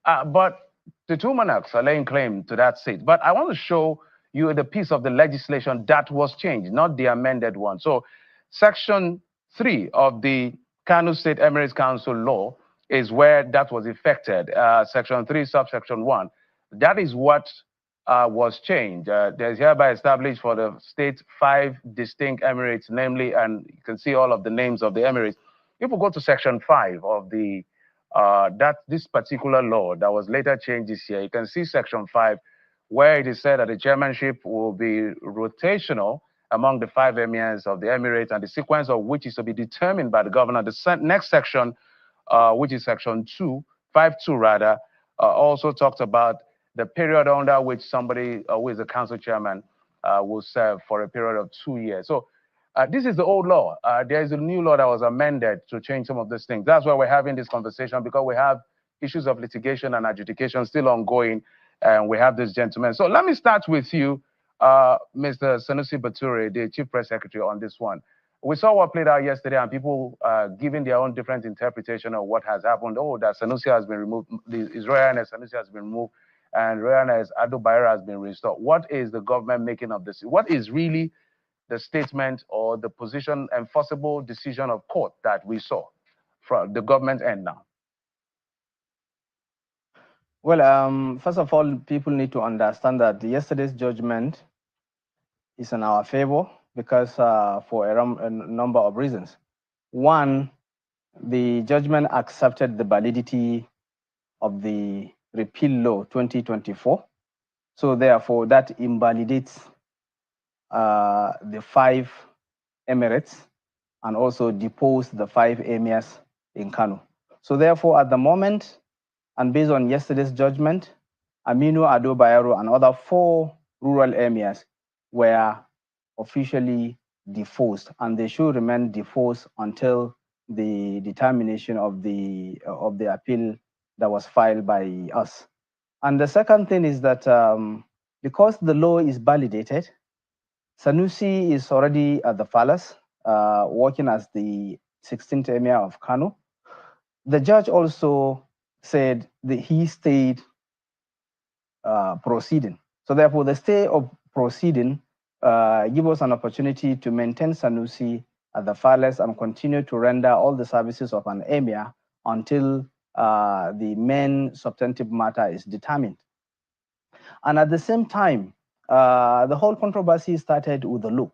But the two monarchs are laying claim to that seat. But I want to show you the piece of the legislation that was changed, not the amended one. So, Section 3 of the Kano State Emirates Council law is where that was effected. Section 3, subsection 1. That is what was changed. There's hereby established for the state 5 distinct emirates, namely, and you can see all of the names of the emirates. If we go to Section 5 of the this particular law that was later changed this year, you can see Section 5, where it is said that the chairmanship will be rotational among the 5 emirs of the Emirates, and the sequence of which is to be determined by the governor. The next section, which is Section 2, 5.2 rather, also talks about the period under which somebody who is a council chairman will serve for a period of 2 years. So this is the old law. There is a new law that was amended to change some of these things. That's why we're having this conversation, because we have issues of litigation and adjudication still ongoing, and we have this gentleman. So let me start with you, Mr. Sanusi Bature, the Chief Press Secretary, on this one. We saw what played out yesterday, and people giving their own different interpretation of what has happened. Oh, that Sanusi has been removed, His Royal Highness Sanusi has been removed, and Royal Highness Ado Bayero has been restored. What is the government making of this? What is really the statement or the position, enforceable decision of court that we saw from the government end now? Well, first of all, people need to understand that yesterday's judgment is in our favor because for a number of reasons. One, the judgment accepted the validity of the repeal law 2024. So therefore, that invalidates the 5 emirates and also deposed the 5 emirs in Kano. So therefore, at the moment, and based on yesterday's judgment, Aminu Ado Bayero and other 4 rural emirs were officially deposed, and they should remain deposed until the determination of the appeal that was filed by us. And the second thing is that because the law is validated, Sanusi is already at the palace, working as the 16th emir of Kano. The judge also said that he stayed proceeding. So therefore, the stay of proceeding give us an opportunity to maintain Sanusi at the palace and continue to render all the services of an emir until the main substantive matter is determined. And at the same time, the whole controversy started with the law.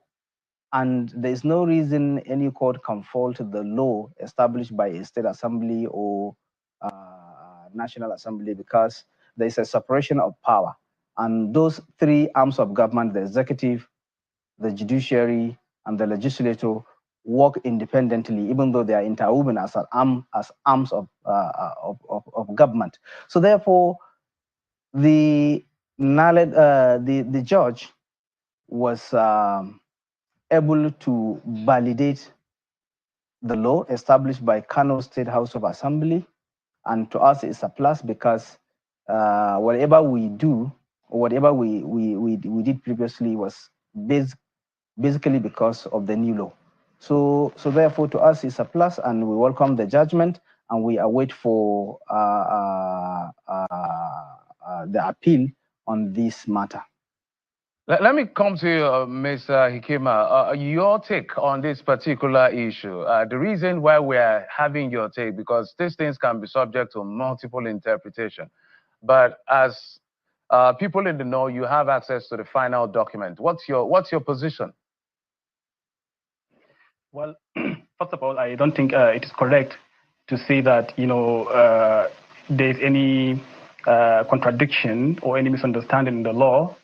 And there is no reason any court can fault the law established by a state assembly or national assembly, because there is a separation of power. And those 3 arms of government, the executive, the judiciary, and the legislature, work independently, even though they are interwoven as arms of government. So therefore, the judge was able to validate the law established by Kano State House of Assembly, and to us it's a plus, because whatever we do, or whatever we did previously was basically because of the new law. So therefore, to us it's a plus, and we welcome the judgment, and we await for the appeal on this matter. Let me come to you, Ms. Hikima. Your take on this particular issue. The reason why we're having your take, because these things can be subject to multiple interpretation. But as people in the know, you have access to the final document. What's your position? Well, first of all, I don't think it is correct to say that there's any contradiction or any misunderstanding in the law.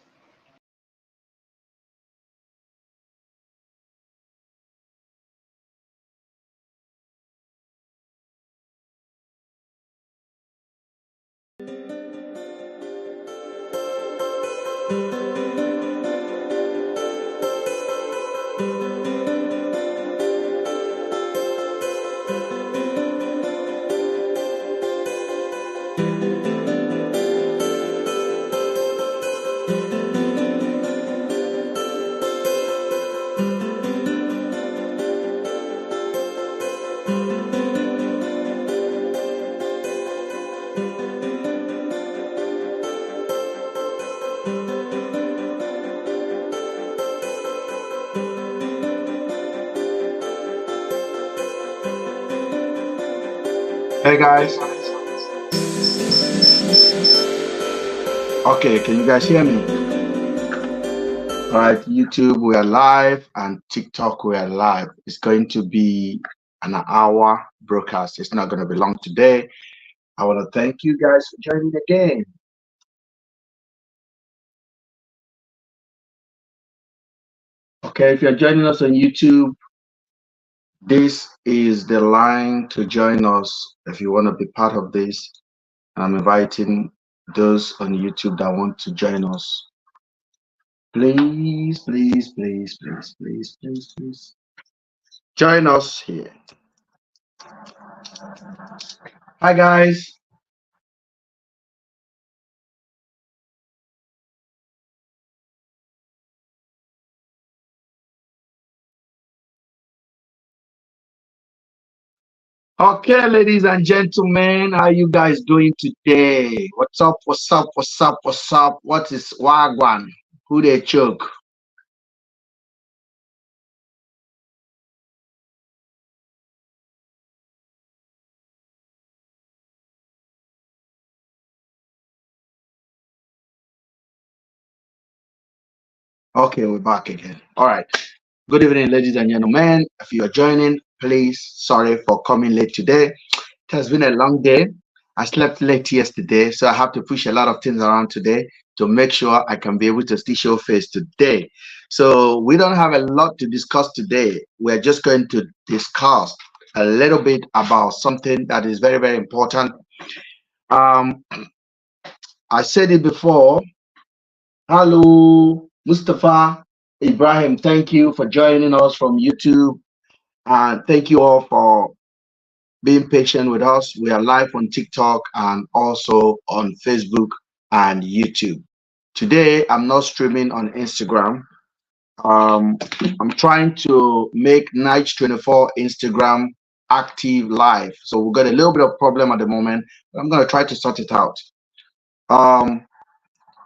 Hey guys. Okay, can you guys hear me? All right, YouTube, we are live, and TikTok, we are live. It's going to be an hour broadcast. It's not going to be long today. I want to thank you guys for joining the game. Okay, if you're joining us on YouTube, this is the line to join us if you want to be part of this. I'm inviting those on YouTube that want to join us. Please, please, please, please, please, please, please. Join us here. Hi, guys. Okay, ladies and gentlemen, how you guys doing today? What's up? What's up? What's up? What's up? What is Wagwan? Who they choke? Okay, we're back again. All right. Good evening, ladies and gentlemen. If you are joining, please, sorry for coming late today. It has been a long day. I slept late yesterday, so I have to push a lot of things around today to make sure I can be able to still show face today. So we don't have a lot to discuss today. We're just going to discuss a little bit about something that is very, very important. I said it before. Hello, Mustafa, Ibrahim. Thank you for joining us from YouTube, and thank you all for being patient with us. We are live on TikTok and also on Facebook and YouTube. Today, I'm not streaming on Instagram. I'm trying to make Night 24 Instagram active live. So we've got a little bit of problem at the moment, but I'm going to try to sort it out.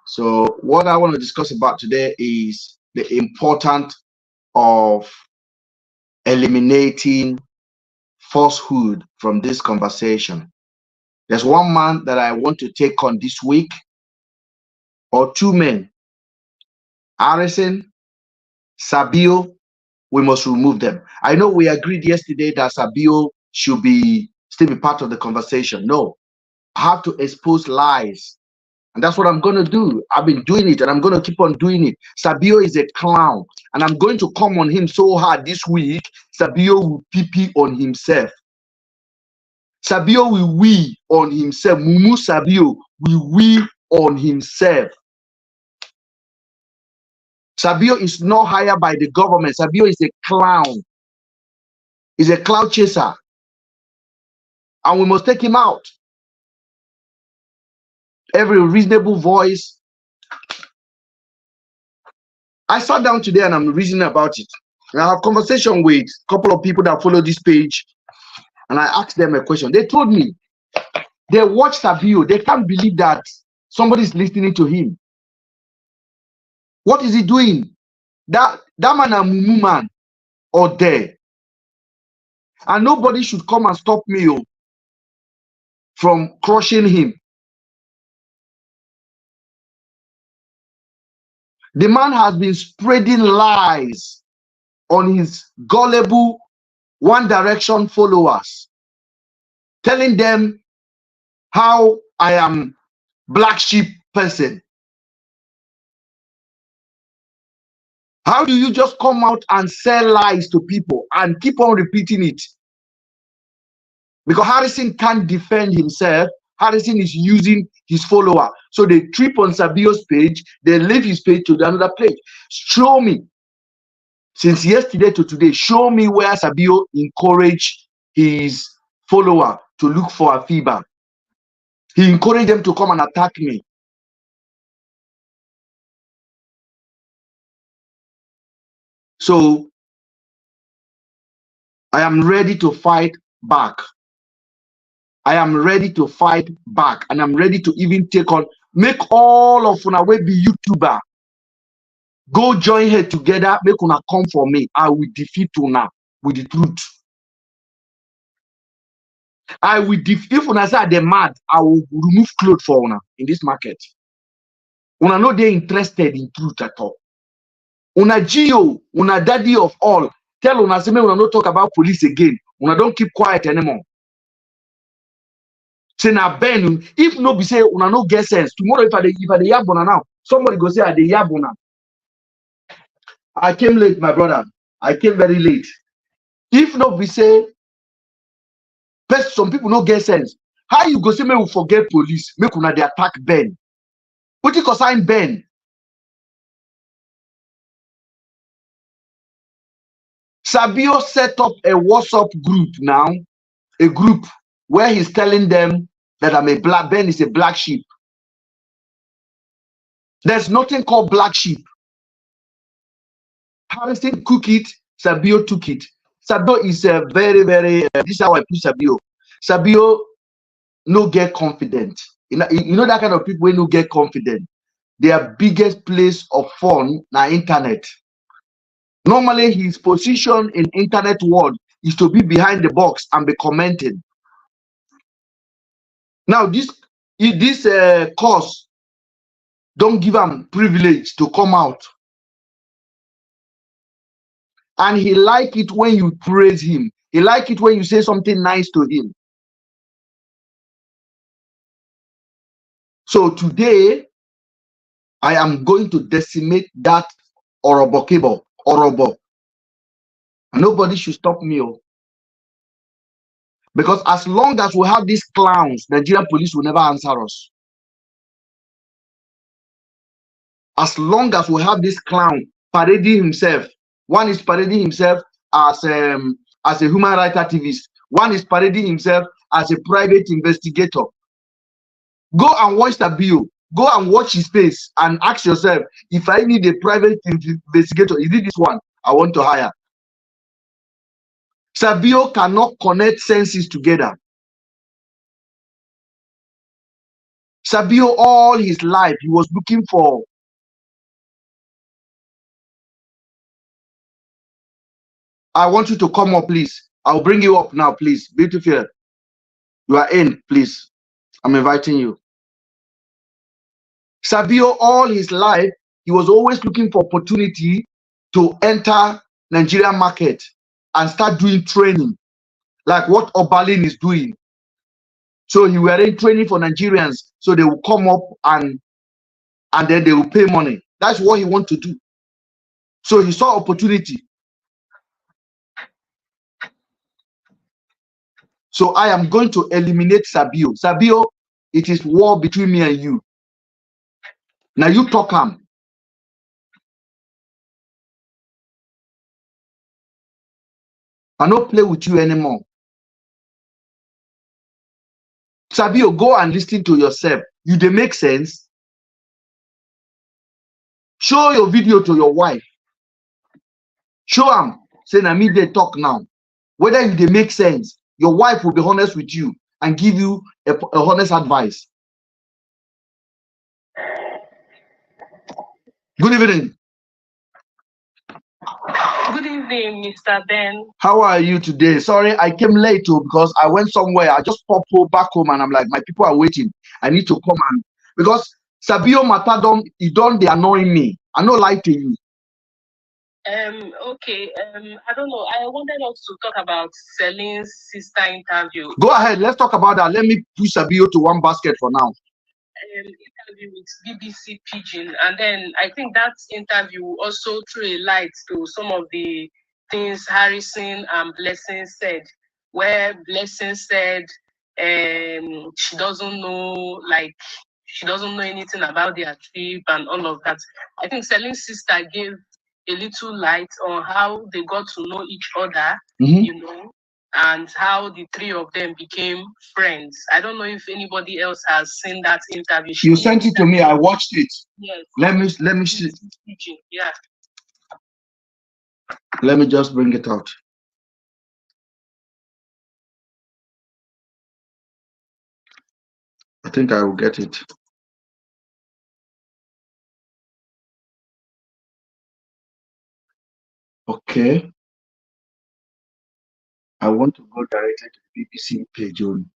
So what I want to discuss about today is the importance of eliminating falsehood from this conversation. There's one man that I want to take on this week, or two men. Harrison, Sabio, we must remove them. I know we agreed yesterday that Sabio should still be part of the conversation. No, I have to expose lies. And that's what I'm going to do. I've been doing it and I'm going to keep on doing it. Sabio is a clown. And I'm going to come on him so hard this week, Sabio will pee on himself. Sabio will wee on himself. Mumu Sabio will wee on himself. Sabio is not hired by the government. Sabio is a clown. He's a cloud chaser. And we must take him out. Every reasonable voice. I sat down today and I'm reasoning about it. And I have conversation with a couple of people that follow this page. And I asked them a question. They told me they watch Sabio. They can't believe that somebody is listening to him. What is he doing? That man a mumu man or there. And nobody should come and stop me from crushing him. The man has been spreading lies on his gullible One Direction followers, telling them how I am black sheep person. How do you just come out and sell lies to people and keep on repeating it? Because Harrison can't defend himself. Harrison is using his follower. So they trip on Sabio's page, they leave his page to the another page. Show me, since yesterday to today, show me where Sabio encouraged his follower to look for a fever. He encouraged them to come and attack me. So I am ready to fight back. I am ready to fight back, and I'm ready to even take on, make all of una wey be YouTuber go join her together, make una come for me. I will defeat una with the truth. I will, if una say they mad, I will remove clothes for una in this market. Una know they interested in truth at all. Una Gio, una daddy of all, tell una say, una no talk about police again. Una don't keep quiet anymore. Say na Ben, if no be say una no get sense. Tomorrow if I dey yabona now, somebody go say I dey yabona. I came late, my brother. I came very late. If no be say, first some people no get sense. How you go say me we forget police? Make una dey attack Ben. What you consign Ben? Sabio set up a WhatsApp group now, a group where he's telling them that Ben is a black sheep. There's nothing called black sheep. Harrison cook it, Sabio took it. Sabio is a very, this is how I put Sabio. Sabio no get confident. You know that kind of people when no get confident. Their biggest place of fun na internet. Normally his position in internet world is to be behind the box and be commenting. Now this course don't give him privilege to come out. And he like it when you praise him. He like it when you say something nice to him. So today, I am going to decimate that Orobo cable. Orobo. Nobody should stop me. Because as long as we have these clowns, Nigerian police will never answer us. As long as we have this clown parading himself, one is parading himself as a human rights activist, one is parading himself as a private investigator. Go and watch the bill. Go and watch his face and ask yourself, if I need a private investigator, is it this one I want to hire? Sabio cannot connect senses together. Sabio, all his life, he was looking for I want you to come up, please. I'll bring you up now, please. Beautiful. You are in, please. I'm inviting you. Sabio, all his life, he was always looking for opportunity to enter Nigerian market and start doing training, like what Obalin is doing. So he were in training for Nigerians, so they will come up and then they will pay money. That's what he want to do. So he saw opportunity. So I am going to eliminate Sabio. Sabio, it is war between me and you. Now you talk him. I don't play with you anymore. Sabio, go and listen to yourself. You dey make sense? Show your video to your wife. Show am. Say na me dey talk now. Whether you dey make sense, your wife will be honest with you and give you a honest advice. Good evening. Good evening, Mr. Ben. How are you today? Sorry, I came late too because I went somewhere. I just popped back home and I'm like, my people are waiting. I need to come and because Sabio Mata don't they annoying me. I no lie to you. Okay. I don't know. I wanted us to talk about Celine's sister interview. Go ahead. Let's talk about that. Let me push Sabio to one basket for now. Interview with BBC Pidgin, and then I think that interview also threw a light to some of the things Harrison and Blessing said, where Blessing said she doesn't know anything about their trip and all of that. I think Celine's sister gave a little light on how they got to know each other, and how the three of them became friends. I don't know if anybody else has seen that interview. You sent it to me. I watched it. Yes. Let me see. Yeah. Let me just bring it out. I think I will get it. Okay. I want to go directly to BBC page on.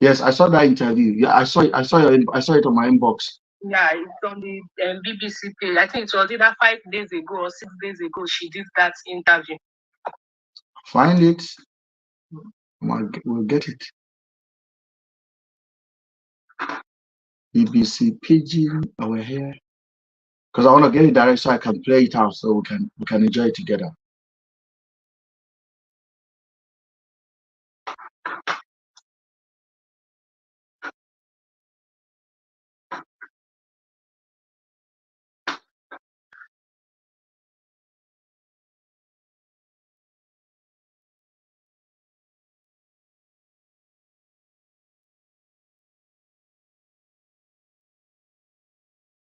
Yes, I saw that interview. Yeah, I saw it on my inbox. Yeah, it's on the BBC page. I think it was either 5 days ago or 6 days ago she did that interview. Find it. We'll get it. BBC Pidgin over here. Because I want to get it direct so I can play it out so we can enjoy it together.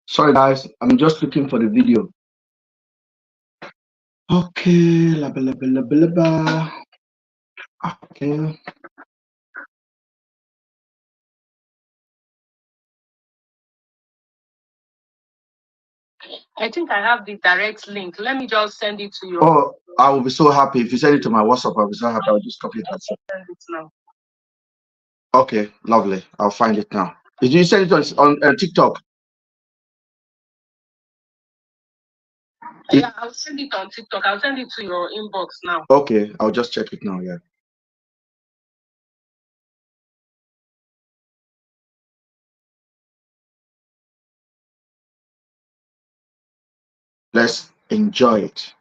Sorry guys, I'm just looking for the video. Okay, okay. I think I have the direct link. Let me just send it to you. Oh, I will be so happy if you send it to my WhatsApp. I'll be so happy. I'll just copy it. Send it now. Okay, lovely. I'll find it now. Did you send it on TikTok? Yeah, I'll send it on TikTok. I'll send it to your inbox now. Okay, I'll just check it now. Yeah. Let's enjoy it.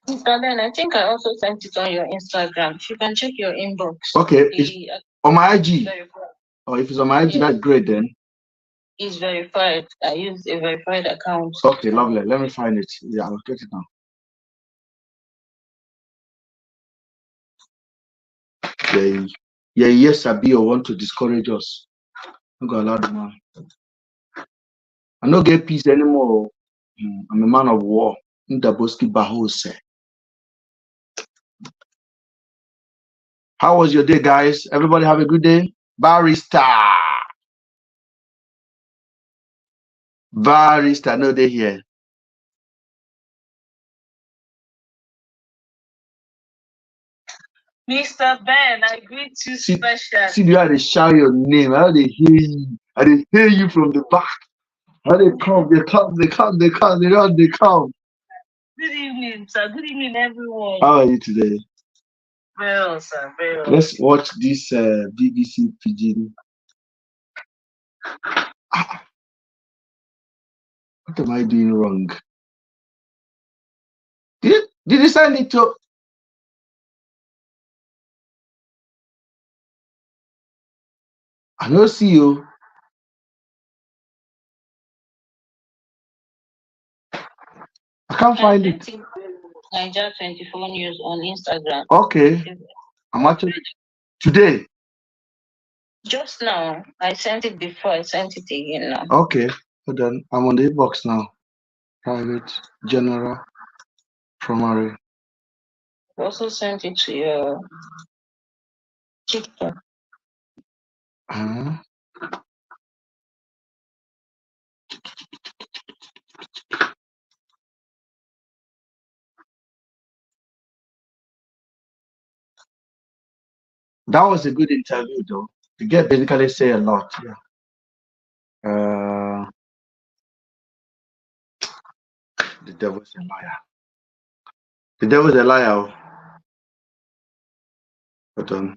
Mr. Ben, I think I also sent it on your Instagram. If you can check your inbox. Okay, it's on my IG. Oh, if it's on my IG, that's great then. It's verified. I use a verified account. Okay, lovely. Let me find it. Yeah, I'll get it now. Yeah, yes, Abio want to discourage us. I'm gonna allow them now. I don't get peace anymore. I'm a man of war. Ndaboski Bahose. How was your day, guys? Everybody have a good day? Barista. No, they here. Mr. Ben, I greet you special. See, you had to shout your name. How they hear you? I they hear you from the back. How they come? They come. They come. Good evening, sir. Good evening, everyone. How are you today? Well, sir, well. Let's watch this BBC Pidgin. What am I doing wrong? Did you send it to? I don't see you. I can't find it. Niger 24 News on Instagram. Okay. I'm actually today. Just now. I sent it before. I sent it again now. Okay. Hold on. I'm on the inbox now. Private, general, primary. I also sent it to your TikTok. That was a good interview, though. The guy basically say a lot. Yeah. The devil's a liar. The devil's a liar. Hold on.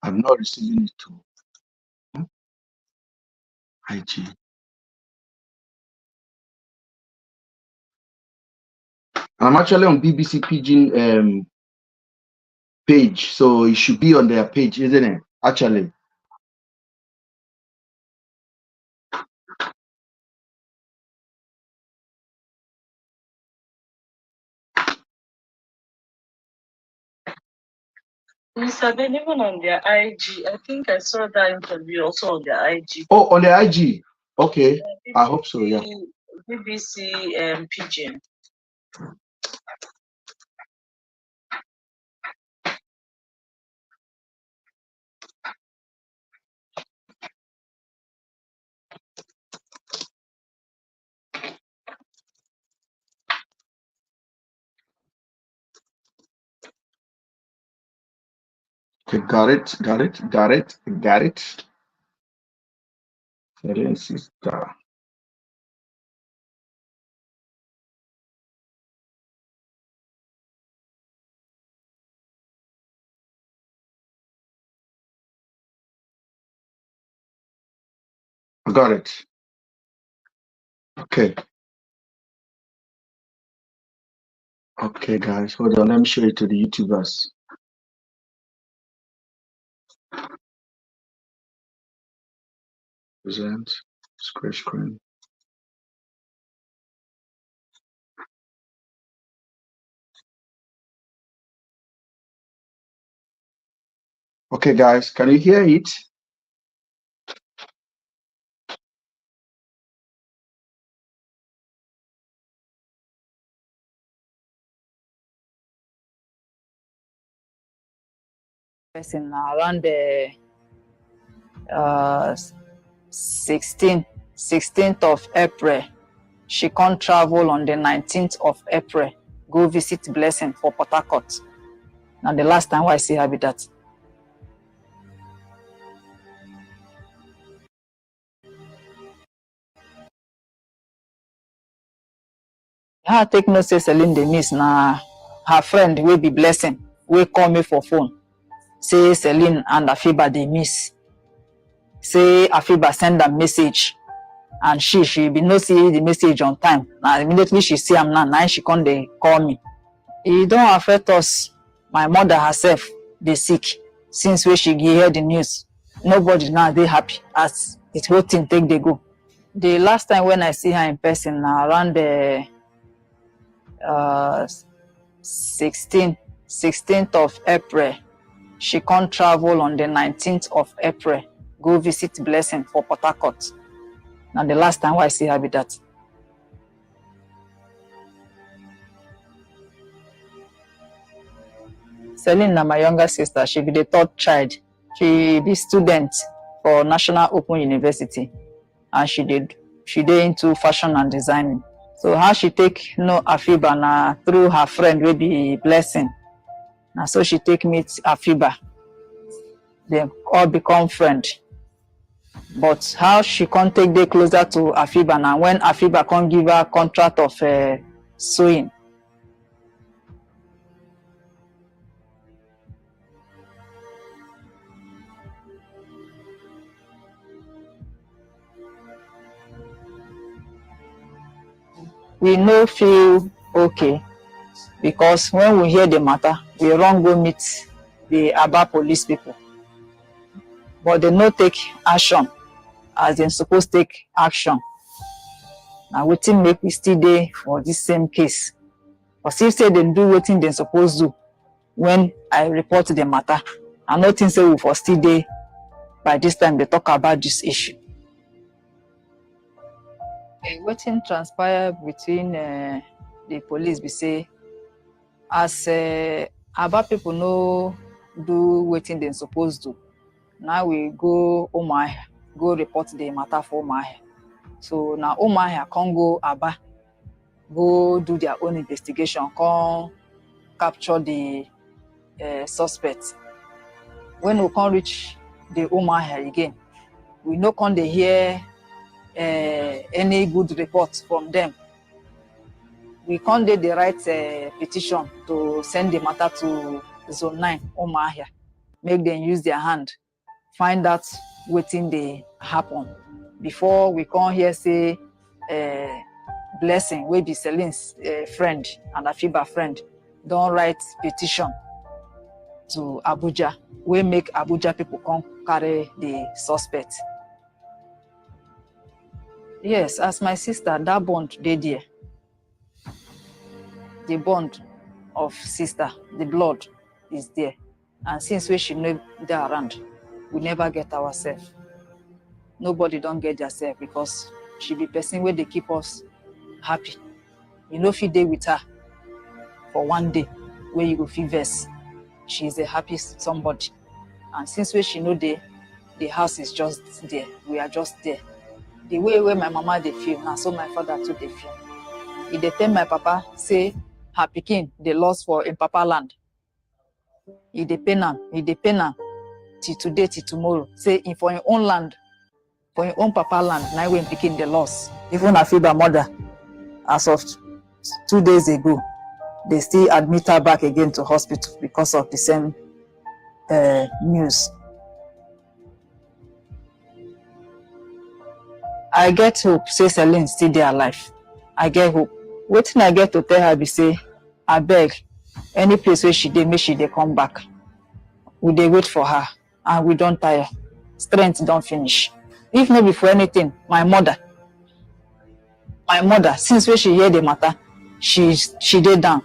I'm not receiving it too. IG. I'm actually on BBC Pidgin page, so it should be on their page, isn't it? Actually. Mr. Ben, even on their IG, I think I saw that interview also on their IG. Oh, on the IG. Okay. I hope so, yeah. BBC Pigeon. Okay, got it. Seline sister. I got it. Okay. Okay, guys, hold on. Let me show it to the YouTubers. Present, screen. Okay, guys, can you hear it? Person around the 16th of April. She can't travel on the 19th of April. Go visit Blessing for Port Harcourt. Now the last time I see her be that. Her take no say Seline dey miss na her friend will be Blessing. Will call me for phone. Say Seline and Afiba dey miss. Say Afiba send a message. And she be no see the message on time. Now immediately she see am now she come dey call me. E don't affect us. My mother herself dey sick since when she hear the news. Nobody now dey happy as the whole thing take dey go. The last time when I see her in person na around the 16th of April. She can't travel on the 19th of April. Go visit Blessing for Port Harcourt. Now the last time I see her be that. Seline na my younger sister. She be the third child. She be student for National Open University, and she did into fashion and designing. So how she take know Afiba na through her friend will be Blessing. Now so she take meet Afiba. They all become friend. But how she can't take day closer to Afiba now when Afiba can't give her contract of sewing. We no feel okay because when we hear the matter, we run go meet the Aba police people. But they no take action as they supposed take action. Now wetin make we still dey for this same case. But if say they do wetin they suppose do when I report the matter, I no think say we for still dey by this time they talk about this issue. Wetin transpire between the police be say as Aba people no do wetin they suppose do. Now we go Umuahia, go report the matter for Umuahia. So now Umuahia can't go Aba, go do their own investigation, come capture the suspect. When we can't reach the Umuahia again, we no can dey hear any good report from them. We can't do the right petition to send the matter to Zone 9 Umuahia, make them use their hand, find out wetin dey happen before we come here say Blessing wey be Seline's friend and Afiba friend don write petition to Abuja wey make Abuja people come carry the suspect. Yes, as my sister, that bond dey there. The bond of sister, the blood is there. And since we should know they're around, we never get ourselves. Nobody don't get themselves because she be person where they keep us happy. You know, if you day with her for one day, where you go feel verse, she is a happy somebody. And since we she know the house is just there, we are just there. The way where my mama they feel, now so my father too they feel. If they tell my papa, say her pikin they lost for in papa land. If they pay am till today, till tomorrow. Say in for your own land, for your own papa land, now when pikin they lost. Even Afiba mother, as of 2 days ago, they still admit her back again to hospital because of the same news. I get hope, say Seline still there alive. I get hope. Wetin I get to tell her be say, I beg, any place where she dey, make she dey come back. We dey wait for her, and we don't tire. Strength don't finish. If not be for anything, my mother, since when she hear the matter, she dey down.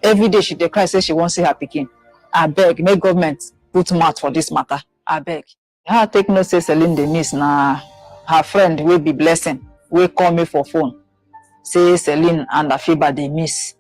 Every day she dey cry, say she won't see her pikin. I beg, make government put mouth for this matter. I beg. Her take no say Seline dey miss na her friend will be blessing. Will call me for phone. Say Seline and Afiba they miss.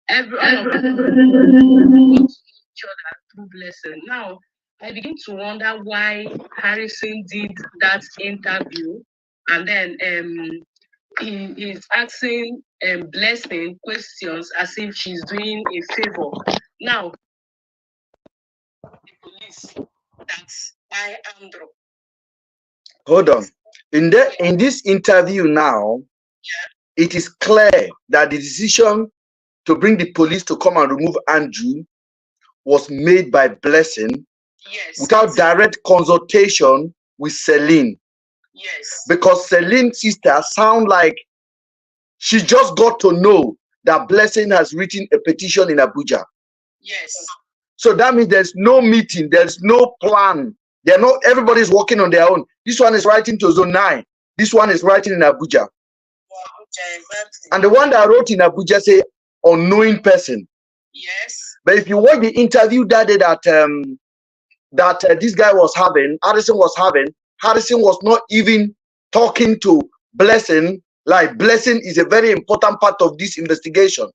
Everyone of each other through blessing. Now, I begin to wonder why Harrison did that interview, and then he is asking Blessing questions as if she's doing a favor. Now, the police that's I Andrew. Hold on. In this interview now, it is clear that the decision to bring the police to come and remove Andrew was made by Blessing, without direct consultation with Seline. Yes. Because Celine's sister sound like she just got to know that Blessing has written a petition in Abuja. Yes. So that means there's no meeting, there's no plan. They're not, everybody's working on their own. This one is writing to Zone 9. This one is writing in Abuja. And the one that wrote in Abuja say unknowing person. Yes. But if you watch the interview that day that this guy was having, Harrison was not even talking to Blessing. Like Blessing is a very important part of this investigation.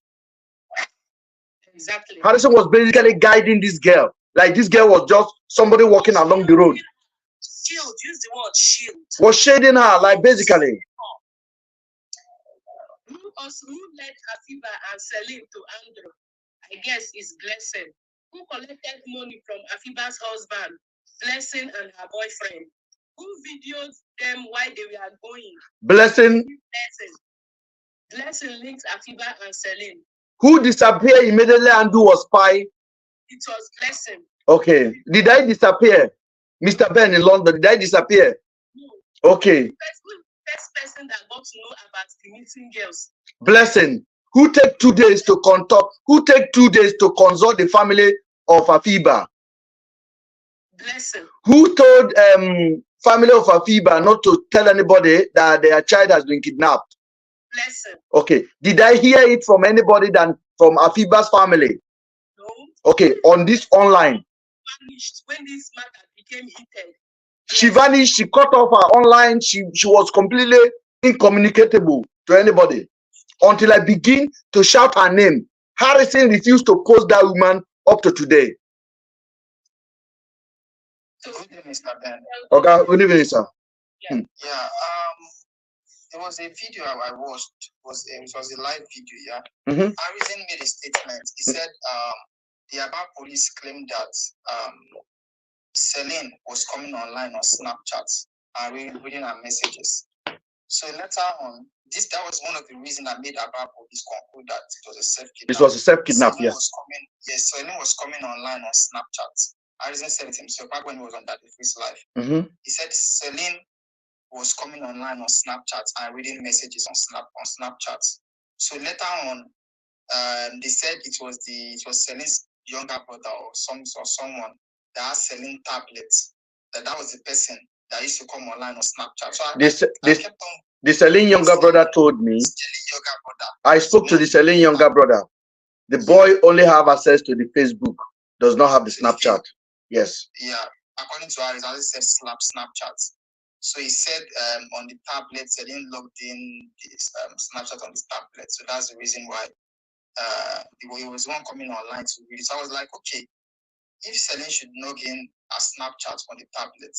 Exactly. Harrison was basically guiding this girl. Like this girl was just somebody walking along the road. Shield, use the word shield. Was shading her, like basically. Who led Afiba and Seline to Andrew? I guess is Blessing. Who collected money from Afiba's husband, Blessing and her boyfriend? Who videoed them while they were going? Blessing. Blessing linked Afiba and Seline. Who disappeared immediately and who was spy? It was Blessing. Okay. Did I disappear? Mr. Ben in London, did I disappear? No. Okay. First person that got to know about the missing girls. Blessing. Who take 2 days to consult the family of Afiba? Blessing. Who told family of Afiba not to tell anybody that their child has been kidnapped? Blessing. Okay. Did I hear it from anybody than from Afiba's family? No. Okay. On this online. Vanished when this matter became heated. She vanished. She cut off her online. She was completely incommunicatable to anybody until I begin to shout her name. Harrison refused to post that woman up to today. Good evening, Mr. Ben. Okay, good evening, sir. Yeah. There was a video I watched. It was a live video. Yeah. Harrison made a statement. He said the Aba police claimed that Seline was coming online on Snapchat and reading her messages. So later on, that was one of the reasons that made Aba police conclude that it was a self-kidnap. It was a self-kidnap, yes. Seline was coming online on Snapchat. Harrison said it himself back when he was on that Free Life. He said Seline was coming online on Snapchat and reading messages on Snapchat. So later on, they said it was Celine's younger brother or someone that was selling tablets. That was the person that used to come online on Snapchat. So I kept on. The Seline younger brother told me. I spoke to the Seline younger brother. The boy only have access to the Facebook, does not have the Snapchat. Yes. Yeah, according to Harris, I said Snapchat. So he said on the tablet, Seline logged in this Snapchat on the tablet. So that's the reason why he was one coming online to read. So I was like, okay, if Seline should log in a Snapchat on the tablet,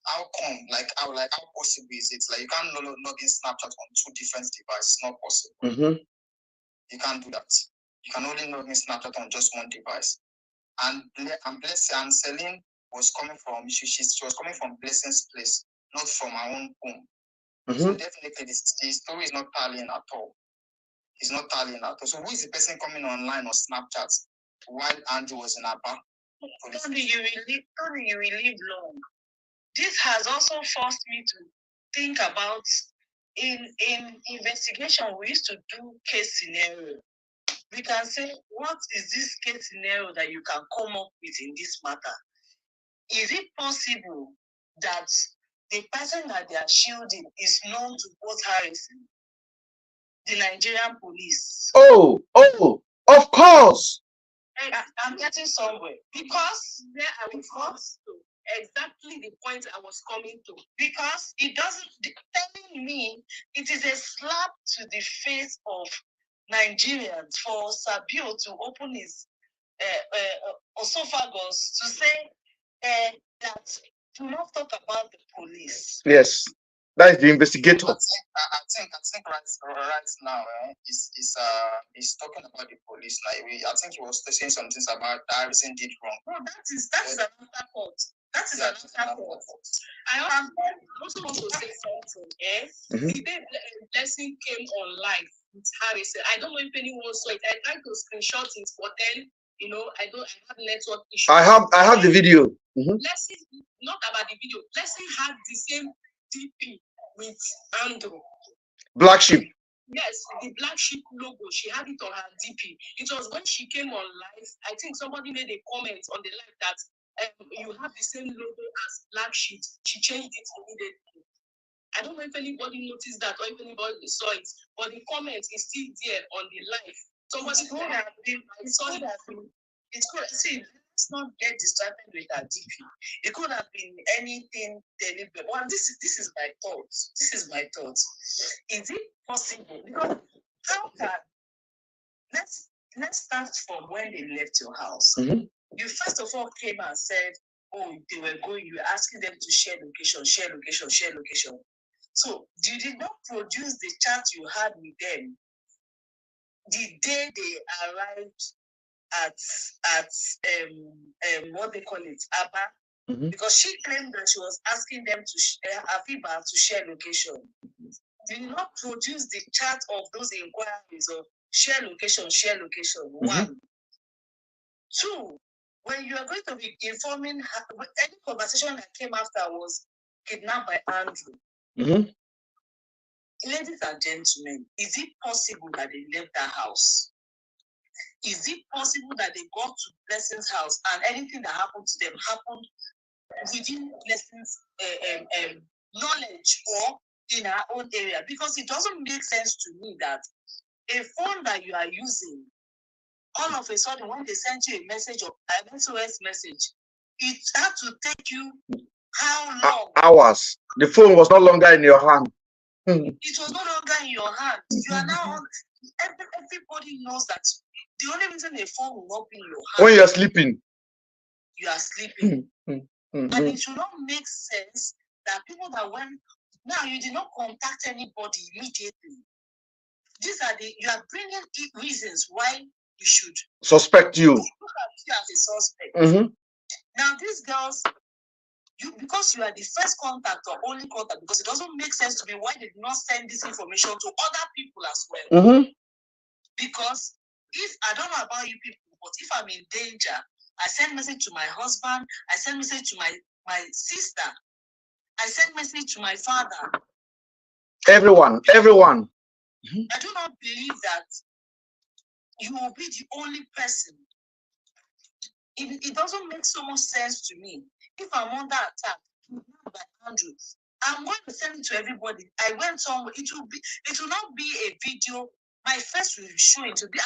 how come? How possible is it? Like, you can't log in Snapchat on two different devices. It's not possible. You can't do that. You can only log in Snapchat on just one device. And Seline was coming from she was coming from Blessing's place, not from her own home. So definitely the story is not tallying at all. It's not tallying at all. So who is the person coming online on Snapchat while Andrew was in Aba? Tony, you will live long. This has also forced me to think about in investigation. We used to do case scenario. We can say, what is this case scenario that you can come up with in this matter? Is it possible that the person that they are shielding is known to both Harrison, the Nigerian police? Oh, of course. I'm getting somewhere because there I was not to exactly the point I was coming to, because it doesn't telling me it is a slap to the face of Nigerians for Sabio to open his esophagus to say that do not talk about the police. Yes, that is the investigator. I think right now he's talking about the police. Like I think he was saying some things about Harrison did wrong. No, that's another fault. That is another fault. I also want to say something. The day Blessing came on live with Harrison, I don't know if anyone saw it. I tried to screenshot it, but then I have network issues. I have the video. Blessing, not about the video. Blessing had the same DP with Andrew. Black sheep. Yes, the black sheep logo. She had it on her DP. It was when she came on live. I think somebody made a comment on the live that you have the same logo as black sheep. She changed it immediately. I don't know if anybody noticed that or if anybody saw it, but the comment is still there on the live. Somebody could have been. It could see. Let's not get distracted with our DP. It could have been anything deliberate. Well, this is my thoughts. This is my thoughts. Is it possible? Because how can let's start from when they left your house. You first of all came and said, oh, they were going, you were asking them to share location. So you did not produce the chat you had with them the day they arrived at what they call it, Aba, because she claimed that she was asking them to Afiba to share location. Did not produce the chart of those inquiries of share location. One. Two, when you are going to be informing her, any conversation that came after was kidnapped by Andrew. Ladies and gentlemen, is it possible that they left that house? Is it possible that they got to Blessing's house and anything that happened to them happened within Blessing's knowledge or in our own area? Because it doesn't make sense to me that a phone that you are using, all of a sudden when they send you a message or an SOS message, it had to take you how long? Hours. The phone was no longer in your hand. It was no longer in your hand. You are now on. Everybody knows that the only reason a phone will not be in your hand when you are sleeping. You are sleeping. And it should not make sense that people that went now you did not contact anybody immediately. These are you are bringing reasons why you should suspect you. Look at you as a suspect. Now these girls, because you are the first contact or only contact, because it doesn't make sense to me why they did not send this information to other people as well. Because if I don't know about you people, but if I'm in danger, I send message to my husband, I send message to my sister. I sent message to my father. Everyone. I do not believe that you will be the only person. It doesn't make so much sense to me. If I'm under attack by Andrew, I'm going to send it to everybody. I went somewhere. It will not be a video. My face will show it to be.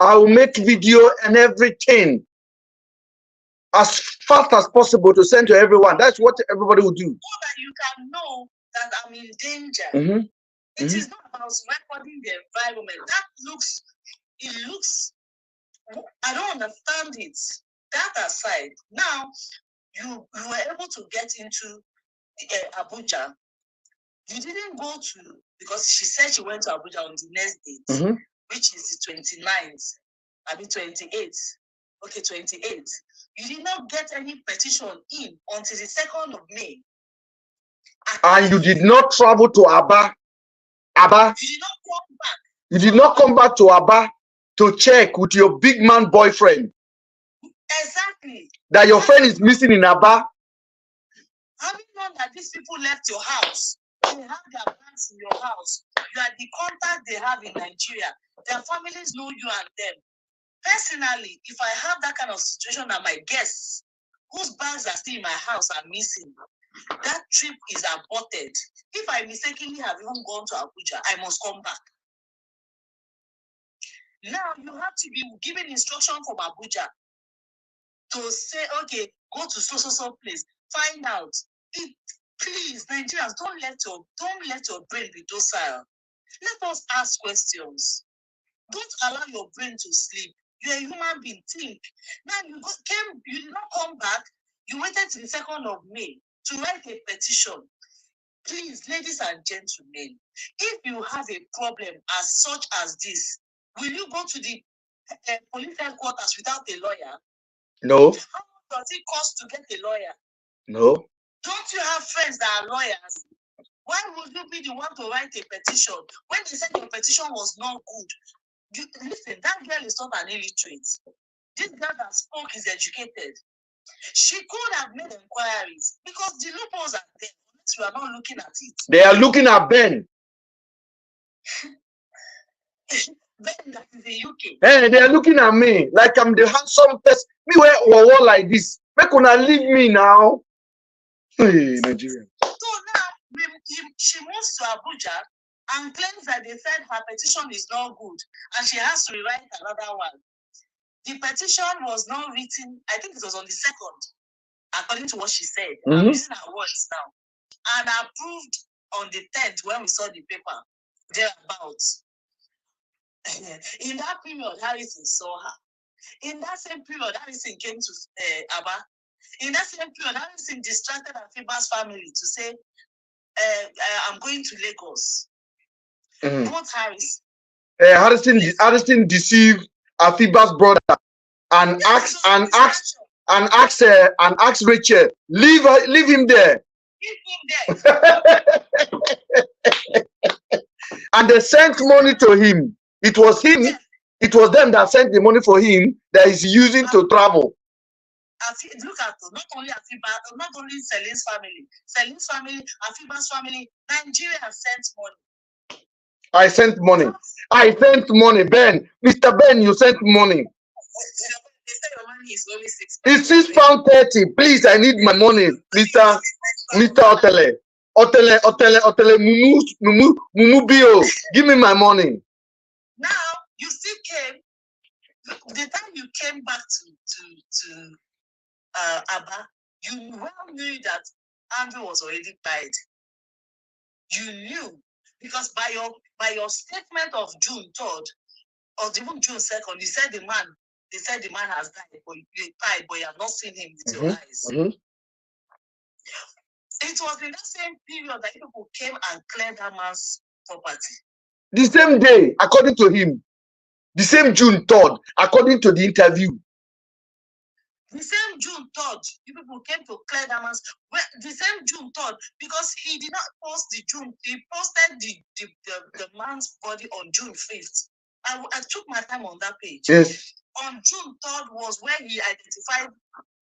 I will make video and everything as fast as possible to send to everyone. That's what everybody will do. So that you can know that I'm in danger. It is not about recording the environment. It looks, I don't understand it. That aside, now you were able to get into Abuja. You didn't go to, because she said she went to Abuja on the next date, which is the 29th. I mean 28th. Okay, 28th. You did not get any petition in until the 2nd of May. And you did not travel to Aba. You did not come back. You did not come back to Aba to check with your big man boyfriend. Exactly. That your friend is missing in Aba. Have you known that these people left your house? They have their plans in your house. You are the contact they have in Nigeria. Their families know you and them. Personally, if I have that kind of situation and my guests whose bags are still in my house are missing, that trip is aborted. If I mistakenly have even gone to Abuja, I must come back. Now you have to be given instruction from Abuja to say, okay, go to so place, find out. Please, Nigerians, don't let your brain be docile. Let us ask questions. Don't allow your brain to sleep. You're a human being. Think. Now you did not come back. You waited till the 2nd of May to write a petition. Please, ladies and gentlemen, if you have a problem as such as this, will you go to the police headquarters without a lawyer? No. How much does it cost to get a lawyer? No. Don't you have friends that are lawyers? Why would you be the one to write a petition when they said your petition was not good? Listen, that girl is not an illiterate. This girl that spoke is educated. She could have made inquiries because the loopholes are there. We are not looking at it. They are looking at Ben. Ben that is the UK. Hey, they are looking at me like I'm the handsome person. Me wear like this. Make una leave me now. Hey, Nigeria. So now she moves to Abuja and claims that they said her petition is not good and she has to rewrite another one. The petition was not written, I think it was on the 2nd, according to what she said. I'm using her words now. And approved on the 10th when we saw the paper thereabouts. In that period, Harrison saw her. In that same period, Harrison came to Aba. In that same period, Harrison distracted Afiba's family to say, I'm going to Lagos. Both Harrison deceived Afiba's brother and asked Rachel, leave him there. Leave him there. And they sent money to him. It was him. Yeah. It was them that sent the money for him that he's using to travel. Look at not only Afiba, not only Celine's family, Afiba's family, Nigeria sent money. I sent money. Ben, Mr. Ben, you sent money. They said your money is only £6. It's £6.30. Please, I need my money, Mr. Otele. Mumu Bio. Give me my money. Now you still came. The time you came back to Aba, you well knew that Andrew was already died. You knew because by your statement of June 3rd or even June 2nd, you said the man has died, but you have not seen him with your eyes. It was in that same period that people came and claimed that man's property. The same day, according to him. The same June 3rd, according to the interview. The same June 3rd, people came to clear that man's. Well, the same June 3rd, because he did not post the June. He posted the man's body on June 5th. I took my time on that page. Yes. On June 3rd was when he identified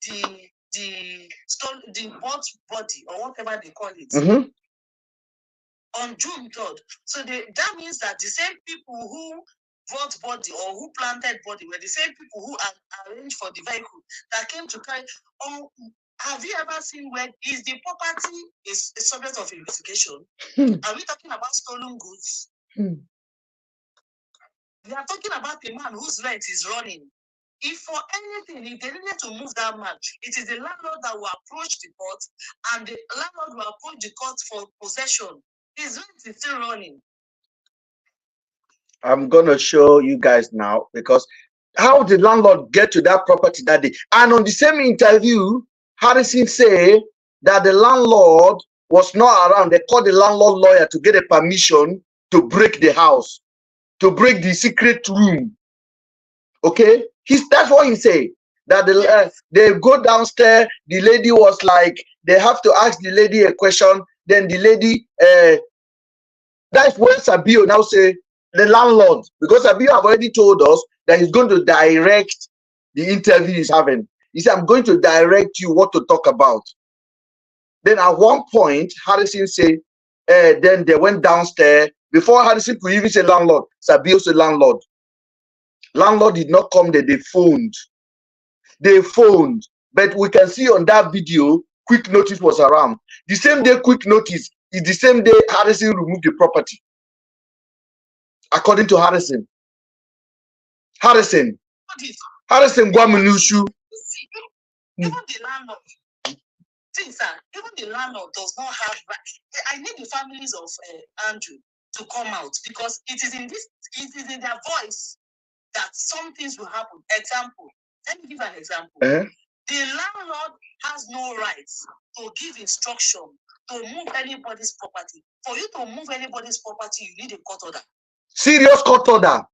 the the bought body or whatever they call it on June 3rd. So that means that the same people who bought body or who planted body were the same people who arranged for the vehicle that came to carry. Have you ever seen where is the property is a subject of investigation? Are we talking about stolen goods? We are talking about a man whose rent is running. If for anything, if they needed to move that man, it is the landlord that will approach the court, and the landlord will approach the court for possession. His rent is still running. I'm gonna show you guys now, because how did landlord get to that property that day? And on the same interview, Harrison said that the landlord was not around. They called the landlord lawyer to get a permission to break the house, to break the secret room. Okay, that's what he said. That they go downstairs. The lady was like, they have to ask the lady a question. Then the lady, that's when Sabio now say the landlord, because Sabio have already told us that he's going to direct the interview he's having. He said, I'm going to direct you what to talk about. Then at one point, Harrison said, then they went downstairs. Before Harrison could even say landlord, Sabio said landlord. Landlord did not come there, they phoned. They phoned. But we can see on that video, quick notice was around. The same day quick notice is the same day Harrison removed the property. According to Harrison. Harrison Guamunushu. Even the landlord, even the landlord does not have right. I need the families of Andrew to come out, because it is in their voice that some things will happen. Example, let me give an example. The landlord has no rights to give instruction to move anybody's property. For you to move anybody's property, you need a court order. Serious court order.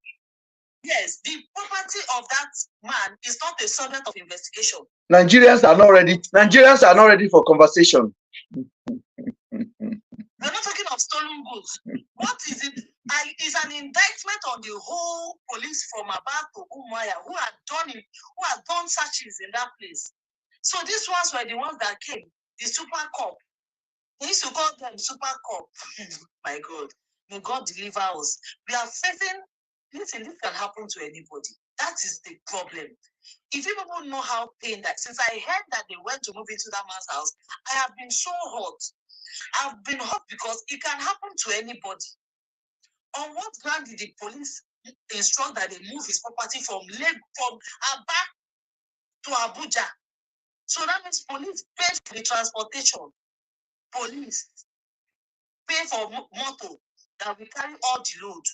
Yes, the property of that man is not a subject of investigation. Nigerians are not ready. Nigerians are not ready for conversation. We're not talking of stolen goods. What is it? It's an indictment on the whole police from Aba to Umuahia who had done searches in that place. So these ones were the ones that came, the super cop. They used to call them super cop. My God, may God deliver us. We are facing, listen, this can happen to anybody. That is the problem. If you people know how pain that, since I heard that they went to move into that man's house, I have been so hot. I've been hot because it can happen to anybody. On what ground did the police instruct that they move his property from Aba to Abuja? So that means police paid for the transportation. Police pay for motor that will carry all the load.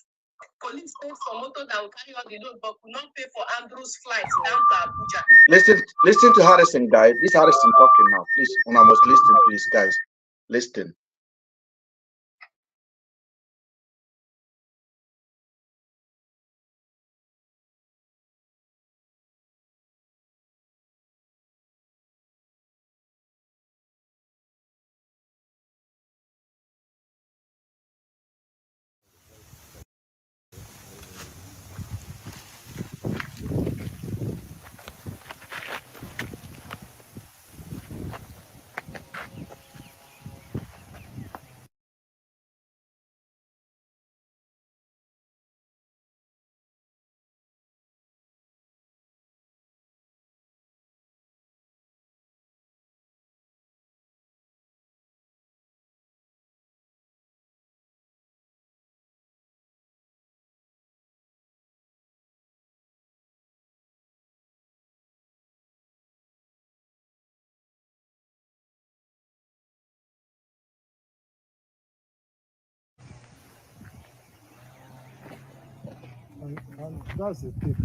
Police pay for motor that will carry all the load, but will not pay for Andrew's flight down to Abuja. Listen to Harrison, guys. This Harrison talking now. Please, when I must listen, please, guys. Listen. That's the thing.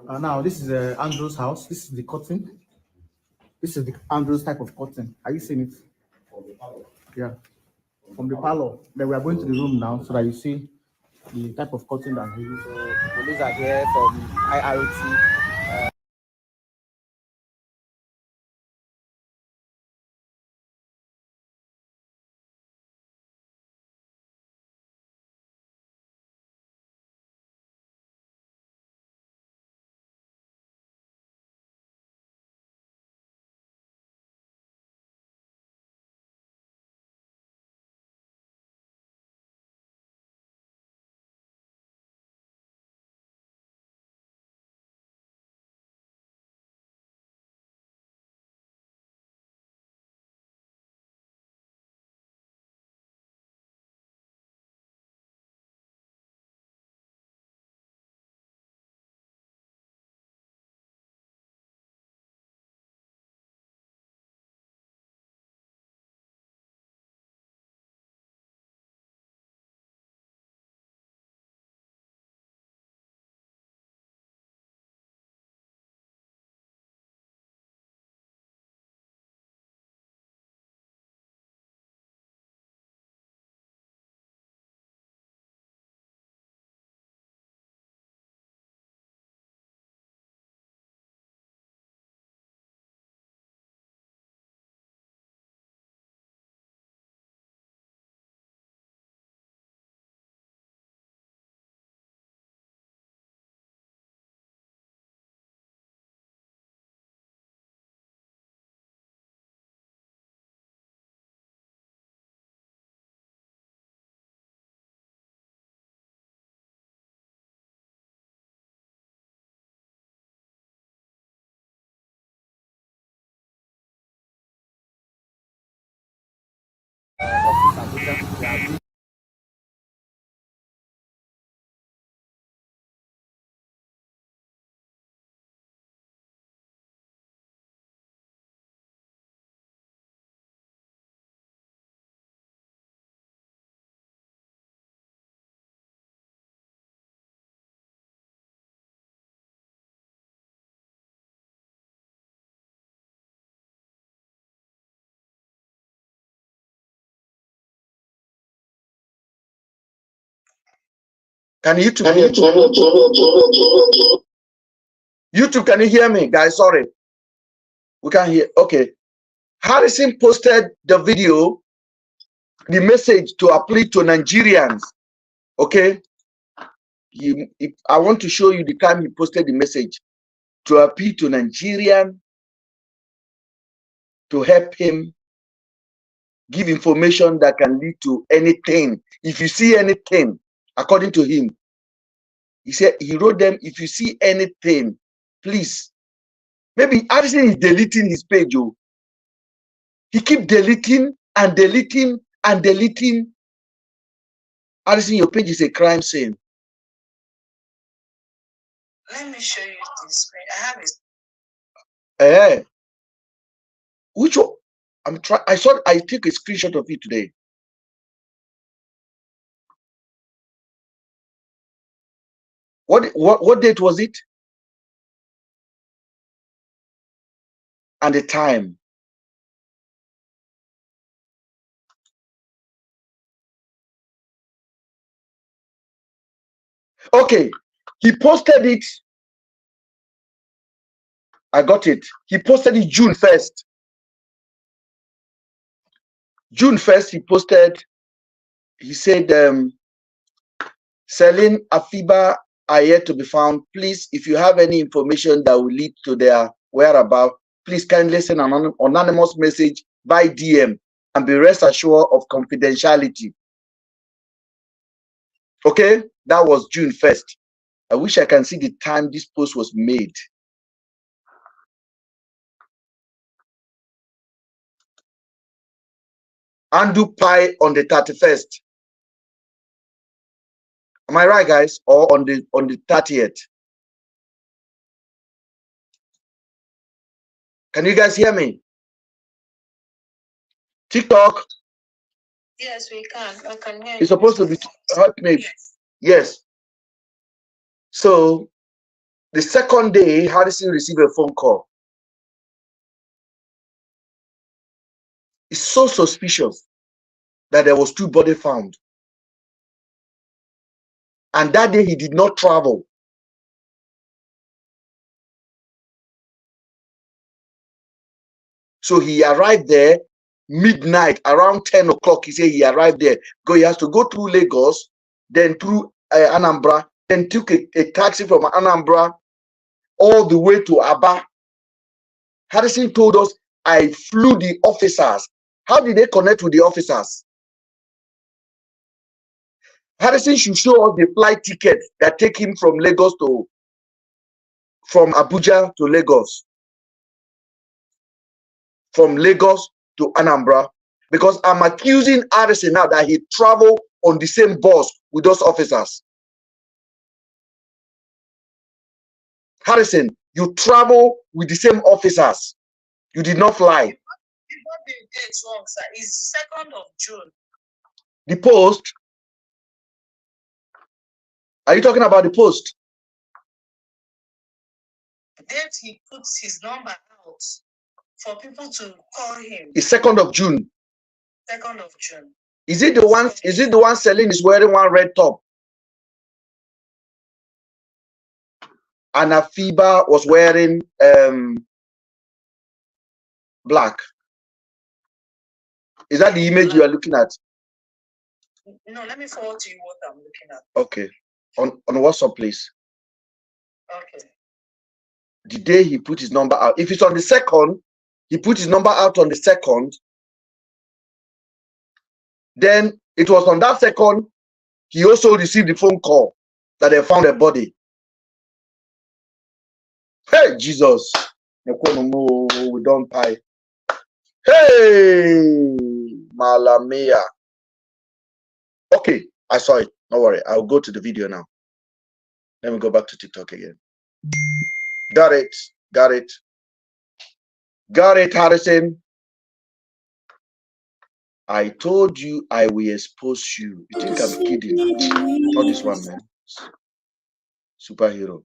Now this is Andrew's house. This is the curtain. This is the Andrew's type of curtain. Are you seeing it? Yeah. From the parlor. Then we are going to the room now so that you see the type of curtain that he uses. The police are here from IRT. Can YouTube hear me? YouTube, can you hear me, guys? Sorry, we can't hear. Okay. Harrison posted the video, the message to appeal to Nigerians. Okay. I want to show you the time he posted the message to appeal to Nigerian to help him give information that can lead to anything. If you see anything, according to him, he said he wrote them, if you see anything, please. Maybe Harrison is deleting his page. Oh. He keep deleting and deleting and deleting. Harrison, your page is a crime scene. Let me show you the screen. I have it. Which one? I took a screenshot of it today. What date was it? And the time. Okay, he posted it. I got it. He posted it June 1st. June 1st, he posted, he said, Seline Afiba are yet to be found. Please, if you have any information that will lead to their whereabouts, please kindly send an anonymous message by DM and be rest assured of confidentiality. Okay, that was June 1st. I wish I can see the time this post was made. Andu Pi on the 31st. Am I right, guys? Or on the 30th? Can you guys hear me? TikTok? Yes, we can. I can hear you. It's supposed to be help me. Yes. So the second day, Harrison received a phone call. It's so suspicious that there was 2 bodies found. And that day he did not travel. So he arrived there midnight, around 10 o'clock. He said he arrived there. He has to go through Lagos, then through Anambra, then took a taxi from Anambra all the way to Aba. Harrison told us, I flew the officers. How did they connect with the officers? Harrison should show us the flight ticket that take him from Abuja to Lagos. From Lagos to Anambra. Because I'm accusing Harrison now that he traveled on the same bus with those officers. Harrison, you travel with the same officers. You did not fly. The date wrong, sir. It's 2nd of June. The post. Are you talking about the post? The date he puts his number out for people to call him. It's 2nd of June. 2nd of June. Is it the one? Is it the one Seline is wearing one red top? And Afiba was wearing black. Is that the image you are looking at? No, let me forward to you what I'm looking at. Okay. On WhatsApp, please. Okay. The day he put his number out. If it's on the 2nd, he put his number out on the 2nd. Then it was on that 2nd, he also received the phone call that they found a body. Hey, Jesus. We don't pay. Hey, Malamia. Okay, I saw it. Don't worry. I'll go to the video now. Let me go back to TikTok again. Got it. Got it. Got it, Harrison. I told you I will expose you. You think I'm kidding? Not this one, man. Superhero.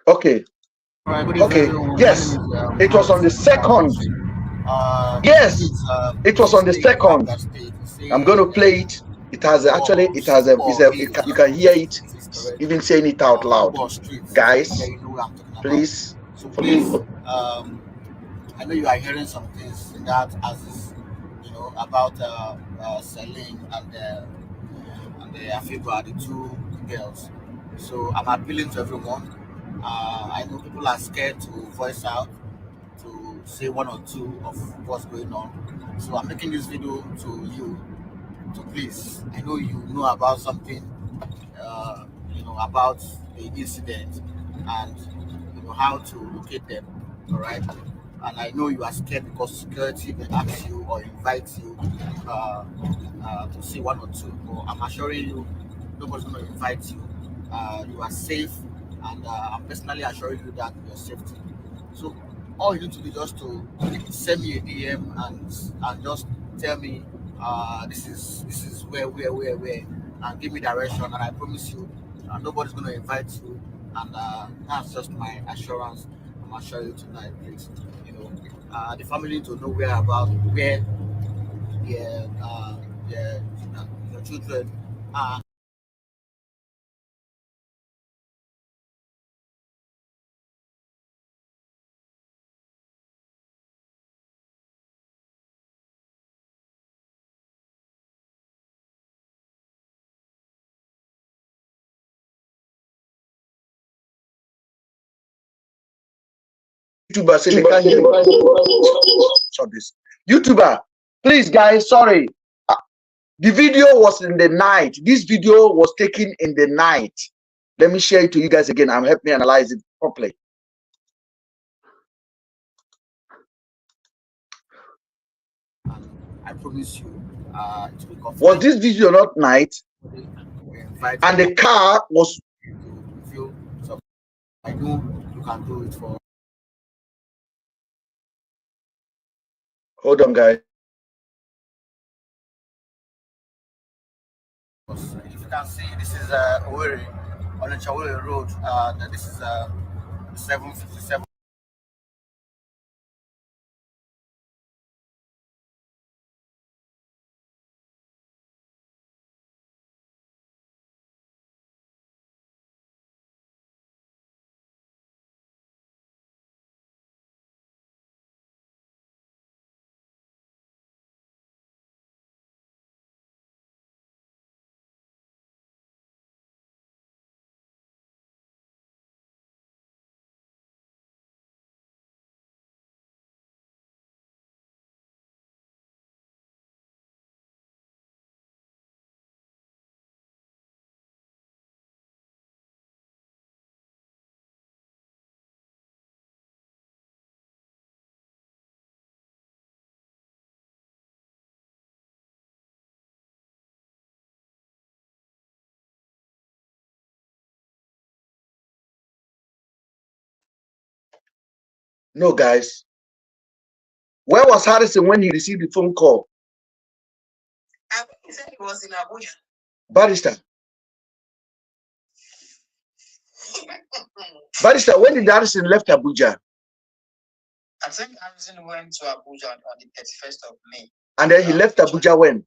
Okay. Okay. Yes. It was on the second. Yes. It was on the second. I'm going to play it. It has actually, it has a, you can hear it, even saying it out loud. Guys, please. So please, I know you are hearing some things in that as you know about Seline and Afiba, the two girls. So I'm appealing to everyone. I know people are scared to voice out, to say one or two of what's going on. So I'm making this video to you, to please. I know you know about something, about the incident, and you know how to locate them. All right. And I know you are scared because security may ask you or invite you to see one or two. But I'm assuring you, nobody's going to invite you. You are safe, and I'm personally assuring you that your safety. So all you need to do is just to send me a DM and just tell me this is where, and give me direction, and I promise you nobody's going to invite you, and that's just my assurance. I'm assuring you tonight, please. You know, the family need to know where their children are. YouTuber say they can't hear this. YouTuber, please, guys, sorry. The video was in the night. This video was taken in the night. Let me share it to you guys again. I'm help me analyze it properly. I promise you, it will be confirmed. Was this video not night? And the car was. So I know you can do it for. Hold on, guys. If you can see, this is Owerri, on the Chawere Road. This is 757. No, guys. Where was Harrison when he received the phone call? He said he was in Abuja. Barrister. Barrister, when did Harrison left Abuja? I think Harrison went to Abuja on the 31st of May. And then he left Abuja when?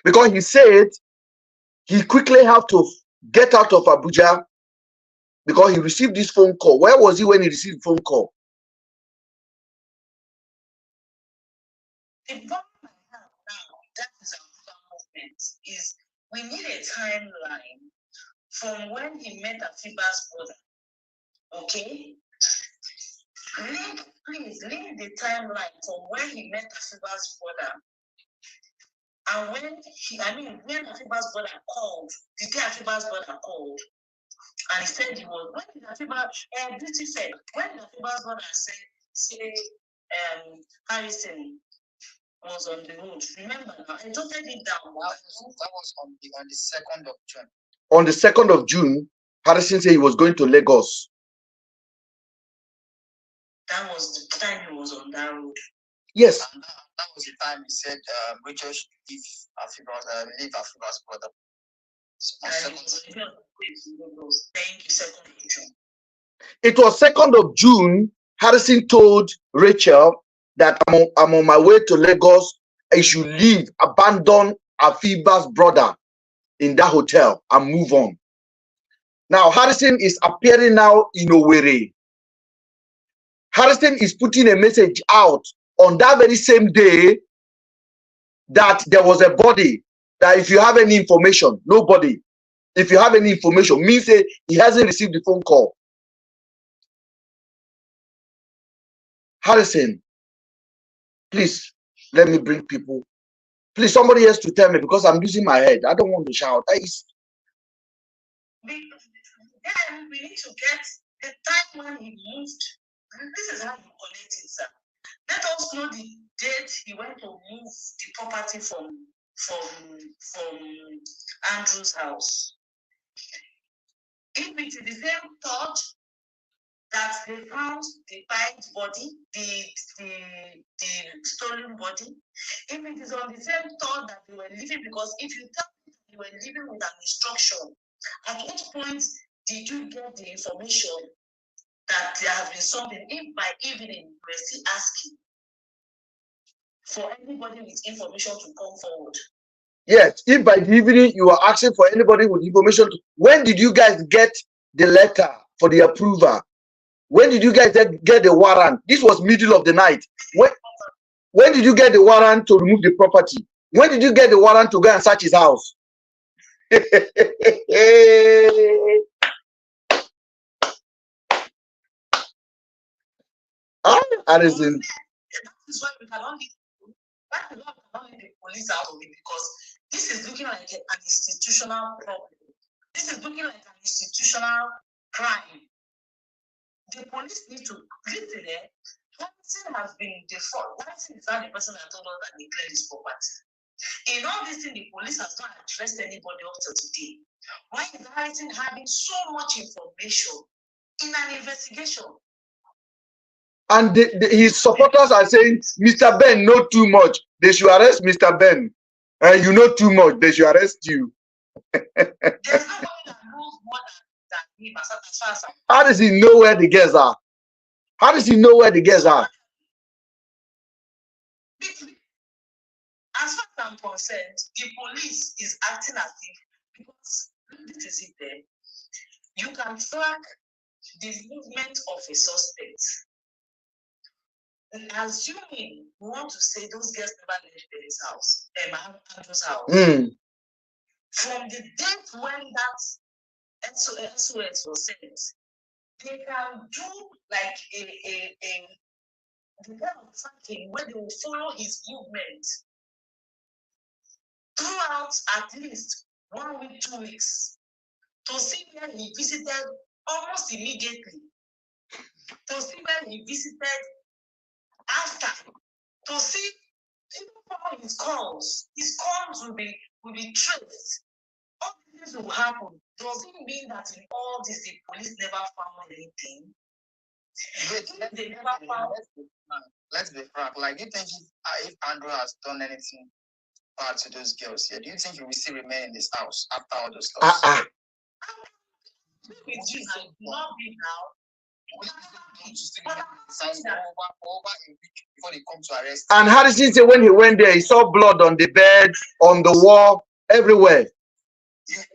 Because he said he quickly had to get out of Abuja because he received this phone call. Where was he when he received the phone call? The problem I have now, that is our movement, is we need a timeline from when he met Afiba's brother. Okay? Please link the timeline from when he met Afiba's brother and when when Afiba's brother called, the day Afiba's brother called, And he said he was, when did Afiba, Beauty said, when did Afiba's mother say Harrison was on the road? Remember now, I jotted it down. That was on the 2nd of June. On the 2nd of June, Harrison said he was going to Lagos. That was the time he was on that road. Yes. And that was the time he said Rachel should leave Afiba's brother. Thank you, 2nd of June. It was 2nd of June. Harrison told Rachel that I'm on my way to Lagos. I should leave, abandon Afiba's brother in that hotel and move on. Now, Harrison is appearing now in Owerri. Harrison is putting a message out on that very same day that there was a body, that if you have any information, nobody. If you have any information, means he hasn't received the phone call. Harrison, please, let me bring people. Please, somebody else to tell me, because I'm losing my head. I don't want to shout. Then we need to get the time when he moved. This is how you connect it, sir. Let us know the date he went to move the property from Andrew's house. If it is the same thought that they found the bite body, the stolen body, if it is on the same thought that they were living, because if you tell me they were living with an instruction, at what point did you get the information that there has been something? If by evening we're still asking for anybody with information to come forward. Yes, if by the evening you are asking for anybody with information, when did you guys get the letter for the approval? When did you guys get the warrant? This was middle of the night. When did you get the warrant to remove the property? When did you get the warrant to go and search his house? Harrison. That is why we can only the police out of it, because this is looking like an institutional problem. This is looking like an institutional crime. The police need to listen. Harrison has been default. Harrison is not the person that told us that they cleared his property. In all this thing, the police has not addressed anybody up to today. Why is Harrison having so much information in an investigation? And his supporters are saying, Mr. Ben, not too much. They should arrest Mr. Ben. You know too much. They should arrest you. There's nobody that knows more than him as far as How does he know where the girls are? How does he know where the girls are? As far as I'm concerned, the police is acting as if, because this is it there, you can track the movement of a suspect. And assuming we want to say those girls never left his house, Andrew's house, from the date when that SOS was sent, they can do like the kind of tracking where they will follow his movement throughout at least 1 week, 2 weeks, to see where he visited almost immediately, to see where he visited after, to see even follow his calls. His calls will be traced. All these will happen. Does it mean that in all this the police never found anything? They never found. Let's be frank. Like, do you think if Andrew has done anything bad to those girls here, do you think he will still remain in this house after all those stuff? Not be now. Before they come to arrest. And Harrison said when he went there, he saw blood on the bed, on the wall, everywhere. But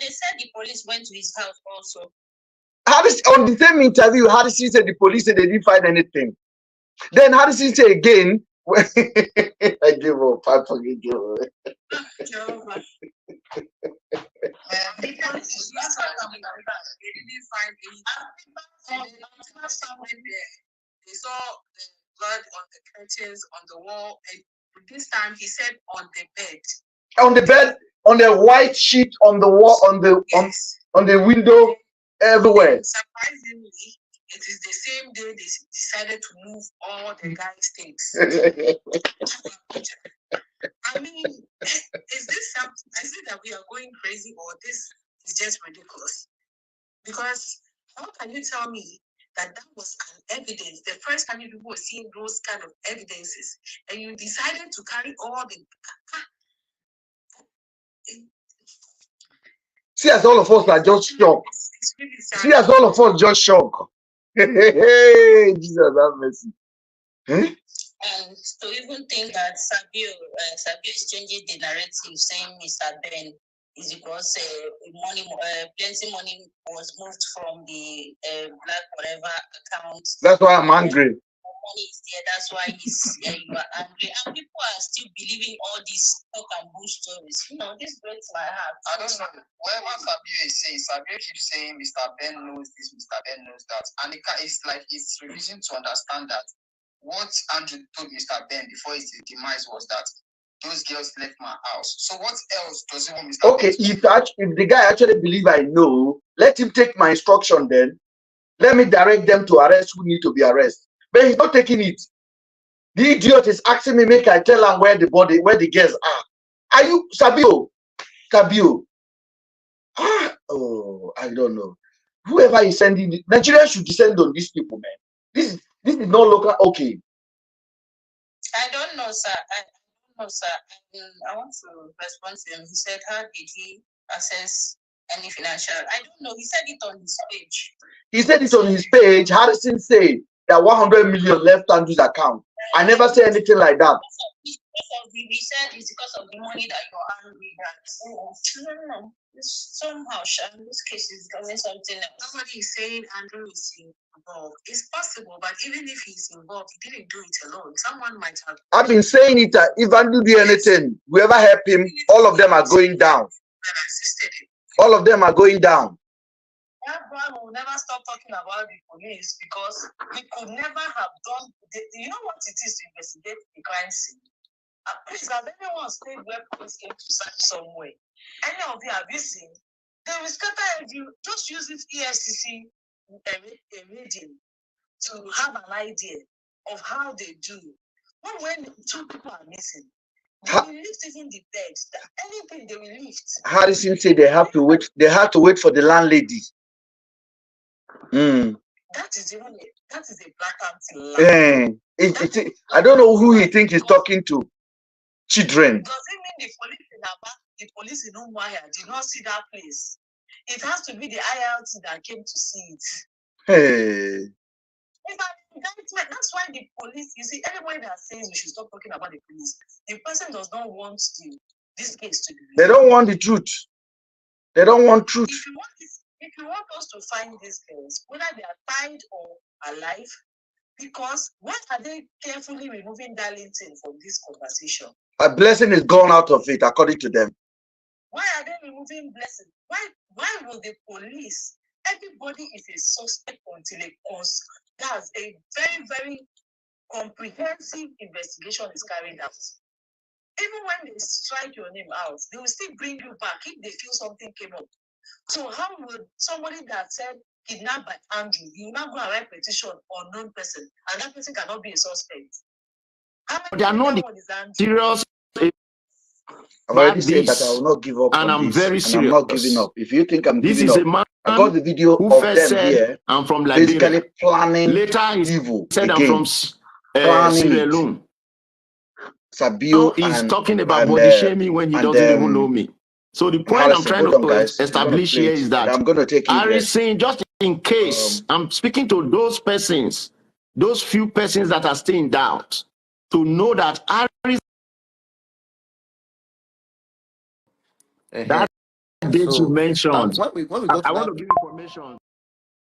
they said the police went to his house also. Harrison, on the same interview, Harrison said the police said they didn't find anything. Then Harrison said again, I give up, I forget you. The police is not they didn't find anything. They saw the blood on the curtains, on the wall, and This time he said on the bed. On the bed, on the white sheet, on the wall, on the on the window, everywhere. Surprisingly, it is the same day they decided to move all the guys' things. I mean, is this something? I see that we are going crazy, or this is just ridiculous? Because how can you tell me that was an evidence? The first time you people were seeing those kind of evidences, and you decided to carry all the. See, as all of us are just shocked. See, as all of us just shocked. Hey, Jesus, have mercy. And to even think that Sabio is changing the narrative, saying Mr. Ben is because plenty money was moved from the black whatever account. That's why I'm angry. Money is there, that's why you are angry. And people are still believing all these talk and bull stories. You know, this breaks my heart. I don't know. Whatever Sabio is saying, Sabio keeps saying Mr. Ben knows this, Mr. Ben knows that. And it's like it's reason to understand that what Andrew told Mr. Ben before his demise was that those girls left my house. So what else does he want Mr. Okay, Ben if the guy actually believe I know, let him take my instruction then. Let me direct them to arrest who need to be arrested. But he's not taking it. The idiot is asking me, make I tell him where the girls are. Are you Sabio? Sabio. Oh, I don't know. Whoever is sending Nigeria should descend on these people, man. This is not local. Okay. I don't know, sir. I want to respond to him. He said, how did he access any financial? I don't know. He said it on his page. He said it on his page. Harrison said that 100 million left Andrew's account. I never say anything like that. He said it's because of the money that you're angry at. No. Somehow, in this case, is becoming something else. Somebody is saying Andrew is involved. It's possible, but even if he's involved, he didn't do it alone. Someone might have. I've been saying it. If Andrew do anything, whoever help him, all of them are going down. All of them are going down. That boy will never stop talking about the police because we could never have done. You know what it is to investigate the crime scene? Please, have anyone stayed where police came to search somewhere? Any of you have you seen? They will scatter you. Just use this ESCC reading to have an idea of how they do. But when two people are missing, they will lift even the bed. Anything they will lift. Harrison said they have to wait. They have to wait for the landlady. That is a blatant lie. I don't know who he thinks he's talking to. Children. Does it mean the police in Umuahia did not see that place? It has to be the ILT that came to see it. Hey. That's why the police, you see, everybody that says we should stop talking about the police, the person does not want this case to be real. They don't want the truth. They don't want truth. If you want us to find these girls, whether they are tied or alive, because why are they carefully removing Darlington from this conversation? A blessing is gone out of it, according to them. Why are they removing blessing? Why will the police? Everybody is a suspect until that's a very, very comprehensive investigation is carried out. Even when they strike your name out, they will still bring you back if they feel something came up. So how would somebody that said kidnapped by Andrew, you now go and write petition unknown person, and that person cannot be a suspect? They are not serious. I've already said that I will not give up and on I'm this, very serious. I'm not giving up. If you think I'm This giving is up, a man I got the video who of first them said, here, I'm from Liberia. basically planning Later he evil said again. I'm from Sierra Leone. Sabio He's and talking about body shaming when he doesn't even know me. So the point I'm trying to establish here is that I'm going to take Harrison, just in case, I'm speaking to those persons, those few persons that are still in doubt, to know that Harrison, that date you mentioned, when we go to I want to give information.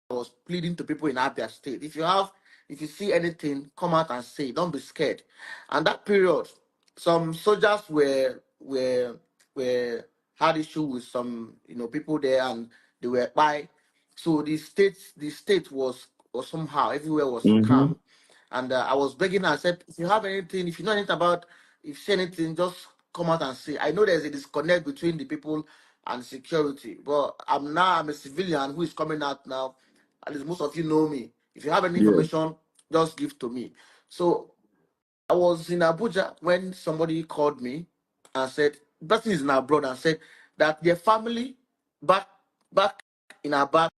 I was pleading to people in Abia State. If you see anything, come out and say. Don't be scared. And that period, some soldiers were had issue with some people there, and they were by. So the state was somehow everywhere was calm. And I was begging. I said, if you have anything, if you know anything about if you see anything, just come out and say. I know there's a disconnect between the people and security, but I'm a civilian who is coming out now. At least most of you know me. If you have any information, just give to me. So I was in Abuja when somebody called me and said, the person is in abroad, and said that their family back in Aba.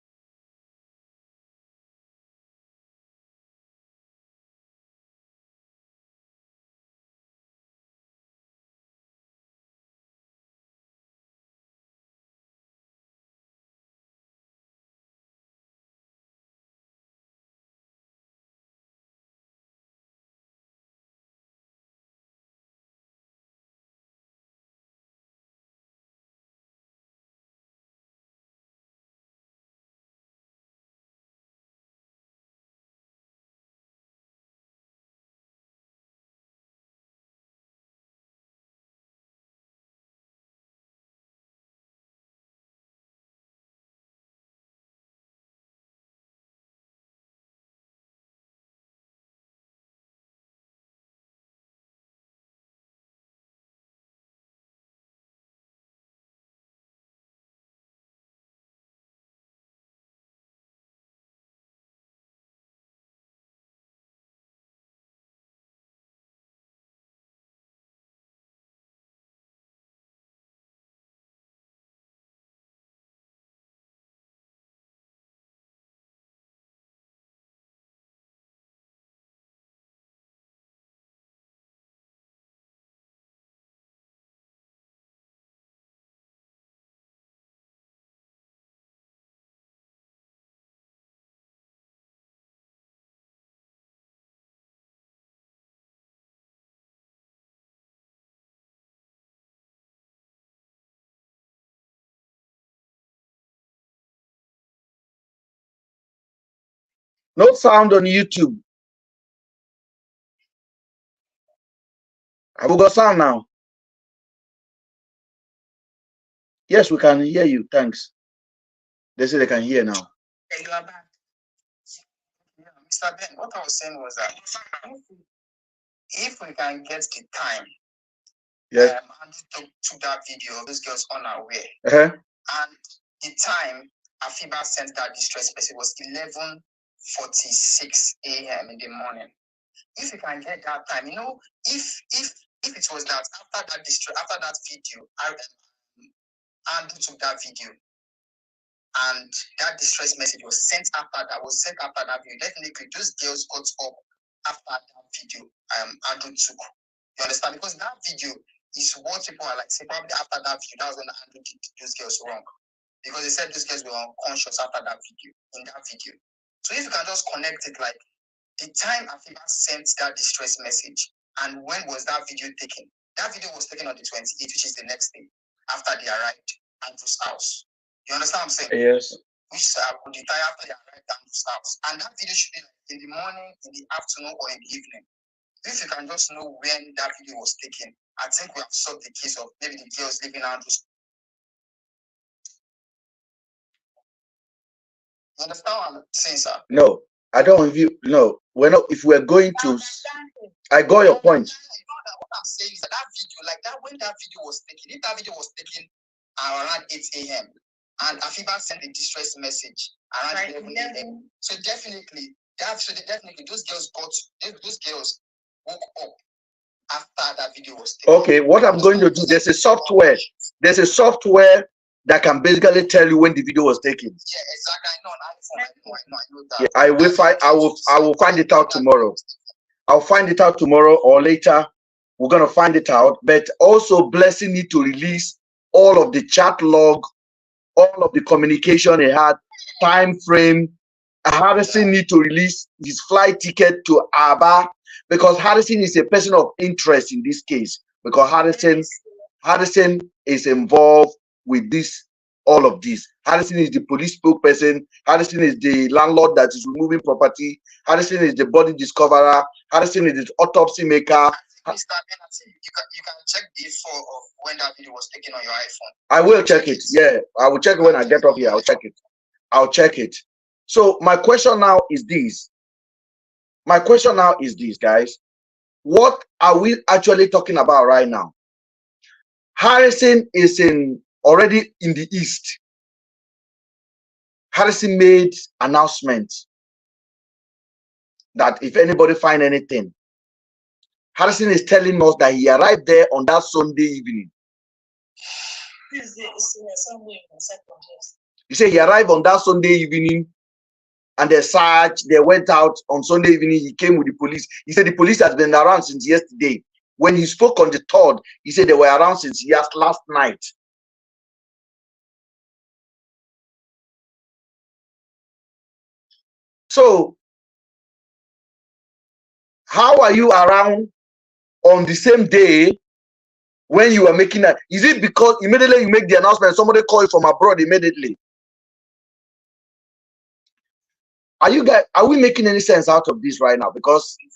No sound on YouTube. Have we got sound now? Yes, we can hear you. Thanks. They say they can hear now. You are back. Yeah, Mr. Ben, what I was saying was that if we can get the time, and took that video of those girls unaware, and the time Afiba sent that distress message was 11:46 a.m. in the morning. If you can get that time, if it was that after that video, Andrew took that video, and that distress message was sent after that video, definitely those girls got up after that video Andrew took. You understand? Because that video is what people are like, say, probably after that video, that was when Andrew did those girls wrong. Because they said those girls were unconscious after that video, in that video. So if you can just connect it, like the time Afiba sent that distress message and when was that video taken? That video was taken on the 28th, which is the next day after they arrived at Andrew's house. You understand what I'm saying? Yes. Which would the time after they arrived at Andrew's house. And that video should be in the morning, in the afternoon, or in the evening. If you can just know when that video was taken, I think we have solved the case of maybe the girls living Andrew's. You understand what I'm saying, sir? No, I don't review. No, we're not. If we're going to, I got your point. What I'm saying is that video, like that, when that video was taken, if that video was taken around 8 a.m. and Afiba sent a distress message around 11 a.m. So definitely, those girls woke up after that video was taken. Okay, what I'm going to do, there's a software that can basically tell you when the video was taken. Yeah, exactly. I know that. Yeah, I will find it out tomorrow. I'll find it out tomorrow or later. We're gonna find it out. But also, Blessing need to release all of the chat log, all of the communication he had, time frame. Harrison need to release his flight ticket to Aba, because Harrison is a person of interest in this case, because Harrison is involved with all of this. Harrison is the police spokesperson. Harrison is the landlord that is removing property. Harrison is the body discoverer. Harrison is the autopsy maker. Mr. Benati, you can check the info of when that video was taken on your iPhone. I will check it. Yeah, I will check it when I get up here. I'll check it. So my question now is this. Guys. What are we actually talking about right now? Harrison is already in the east. Harrison made announcement that if anybody find anything, Harrison is telling us that he arrived there on that Sunday evening. He said he arrived on that Sunday evening and they searched, they went out on Sunday evening, he came with the police. He said the police has been around since yesterday. When he spoke on the 3rd, he said they were around since last night. So, how are you around on the same day when you are making that? Is it because immediately you make the announcement, somebody call you from abroad immediately? Are we making any sense out of this right now? Because he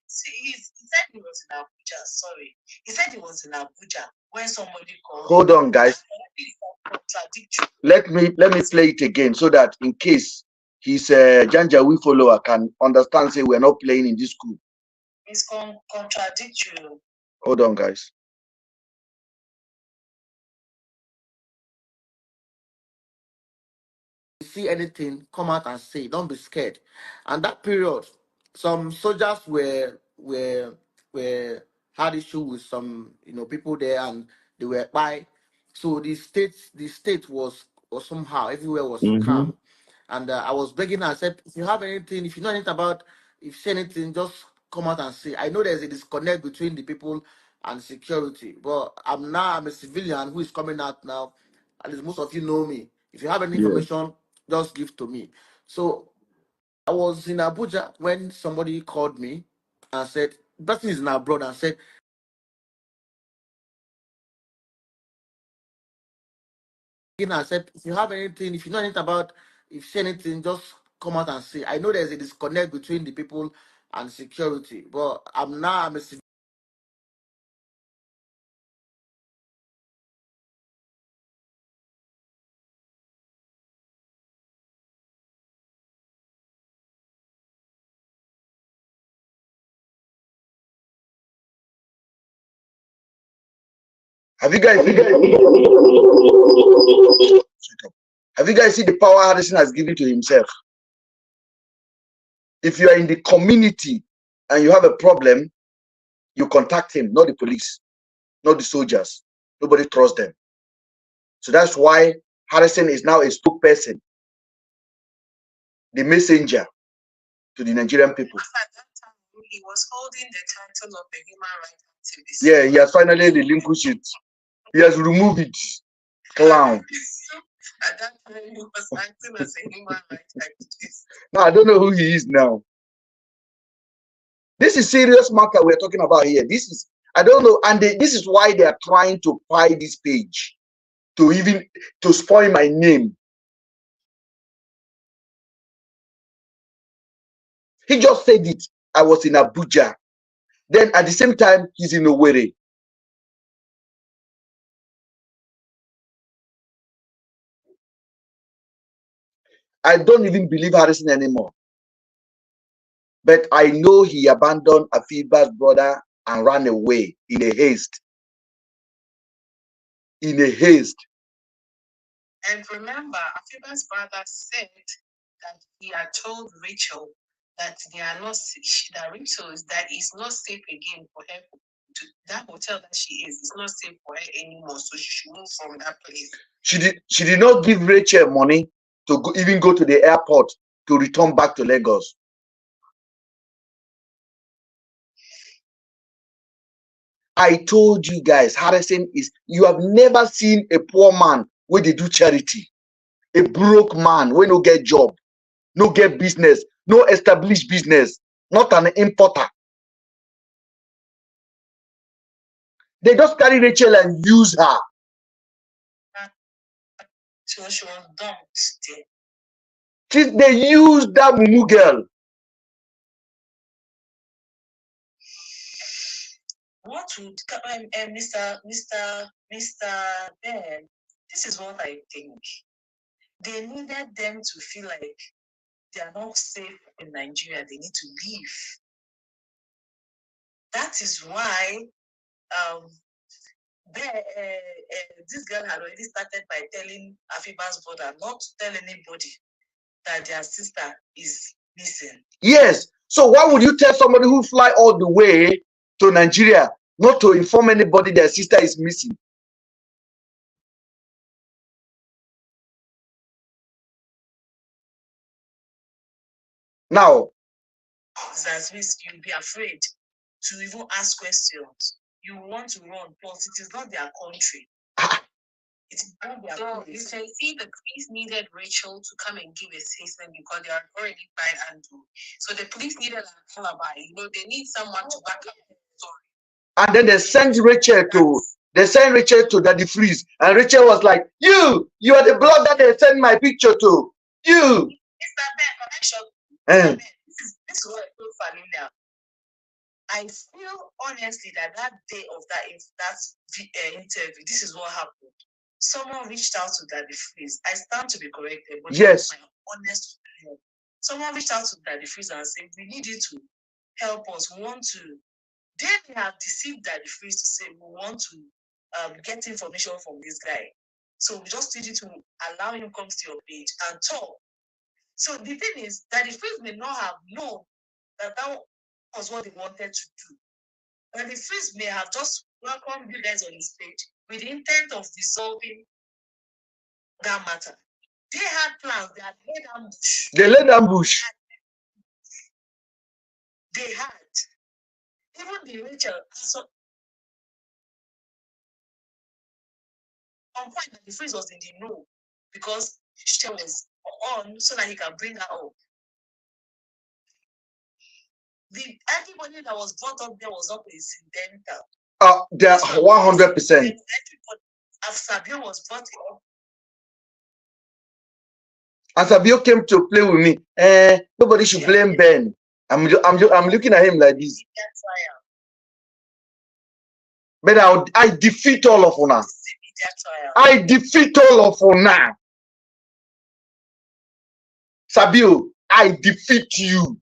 said he was in Abuja. Sorry, he said he was in Abuja when somebody called. Hold on, guys. Let me play it again so that in case his Janjaweed follower can understand, say we're not playing in this school. It's contradictory. Hold on, guys. See anything, come out and say, don't be scared. And that period, some soldiers had issue with some people there, and they were by. So the state was somehow everywhere was calm. And I was begging her, I said, if you have anything, if you know anything about, if you see anything, just come out and say. I know there's a disconnect between the people and security, but I'm a civilian who is coming out now. At least most of you know me. If you have any information, just give to me. So I was in Abuja when somebody called me and said, the person is in abroad, and said, if you have anything, if you know anything about, if you see anything, just come out and say. I know there's a disconnect between the people and security, but I'm a civilian. Have you guys seen the power Harrison has given to himself? If you are in the community and you have a problem, you contact him, not the police, not the soldiers. Nobody trusts them. So that's why Harrison is now a spokesperson, the messenger to the Nigerian people. At that time, he was holding the title of a human rights activist. Yeah, he has finally relinquished it. He has removed it. Clown. At that time, he was acting as a human rights activist. Now, I don't know who he is now. This is serious matter we're talking about here. This is, I don't know, and this is why they are trying to buy this page to spoil my name. He just said it. I was in Abuja. Then at the same time, he's in Owerri. I don't even believe Harrison anymore. But I know he abandoned Afiba's brother and ran away in a haste. In a haste. And remember, Afiba's brother said that he had told Rachel that they are not, that Rachel is not safe again for her. That hotel that she is not safe for her anymore, so she should move from that place. She did not give Rachel money to even go to the airport to return back to Lagos. I told you guys, Harrison you have never seen a poor man where they do charity. A broke man where no get job, no get business, no established business, not an importer. They just carry Rachel and use her. So she was dumped there. They used that Mumu girl. What would Mr. Ben? This is what I think. They needed them to feel like they are not safe in Nigeria. They need to leave. That is why this girl had already started by telling Afiba's brother not to tell anybody that their sister is missing. Yes. So why would you tell somebody who fly all the way to Nigeria not to inform anybody their sister is missing? Now, that means you'll be afraid to even ask questions. You want to run, plus it is not their country. It is not their place. You can see the police needed Rachel to come and give a statement because they are already by Andrew. So the police needed an alibi. You know, they need someone to back up the story. And then they sent Rachel to Daddy Freeze, and Rachel was like, "You are the blogger they sent my picture to. You." Mr. Ben, connection. This is what I feel familiar. I feel honestly that day of that interview, this is what happened. Someone reached out to Daddy Freeze. I stand to be corrected, but yes, my honest opinion. Someone reached out to Daddy Freeze and said, "We need you to help us. We want to." They have deceived Daddy Freeze to say, "We want to get information from this guy. So we just need you to allow him come to your page and talk." So the thing is, Daddy Freeze may not have known that was what they wanted to do. And the Freeze may have just welcomed you guys on his page with the intent of dissolving that matter. They had plans, they had laid ambush. They laid ambush. They had. Even the Rachel, on point that the Freeze was in the know because she was on so that he can bring her up. Everybody that was brought up there was not incidental. They're 100%. Sabio was brought up. As Sabio came to play with me, nobody should blame Ben. I'm looking at him like this. But I defeat all of Una. I defeat all of Una. Sabio, I defeat you.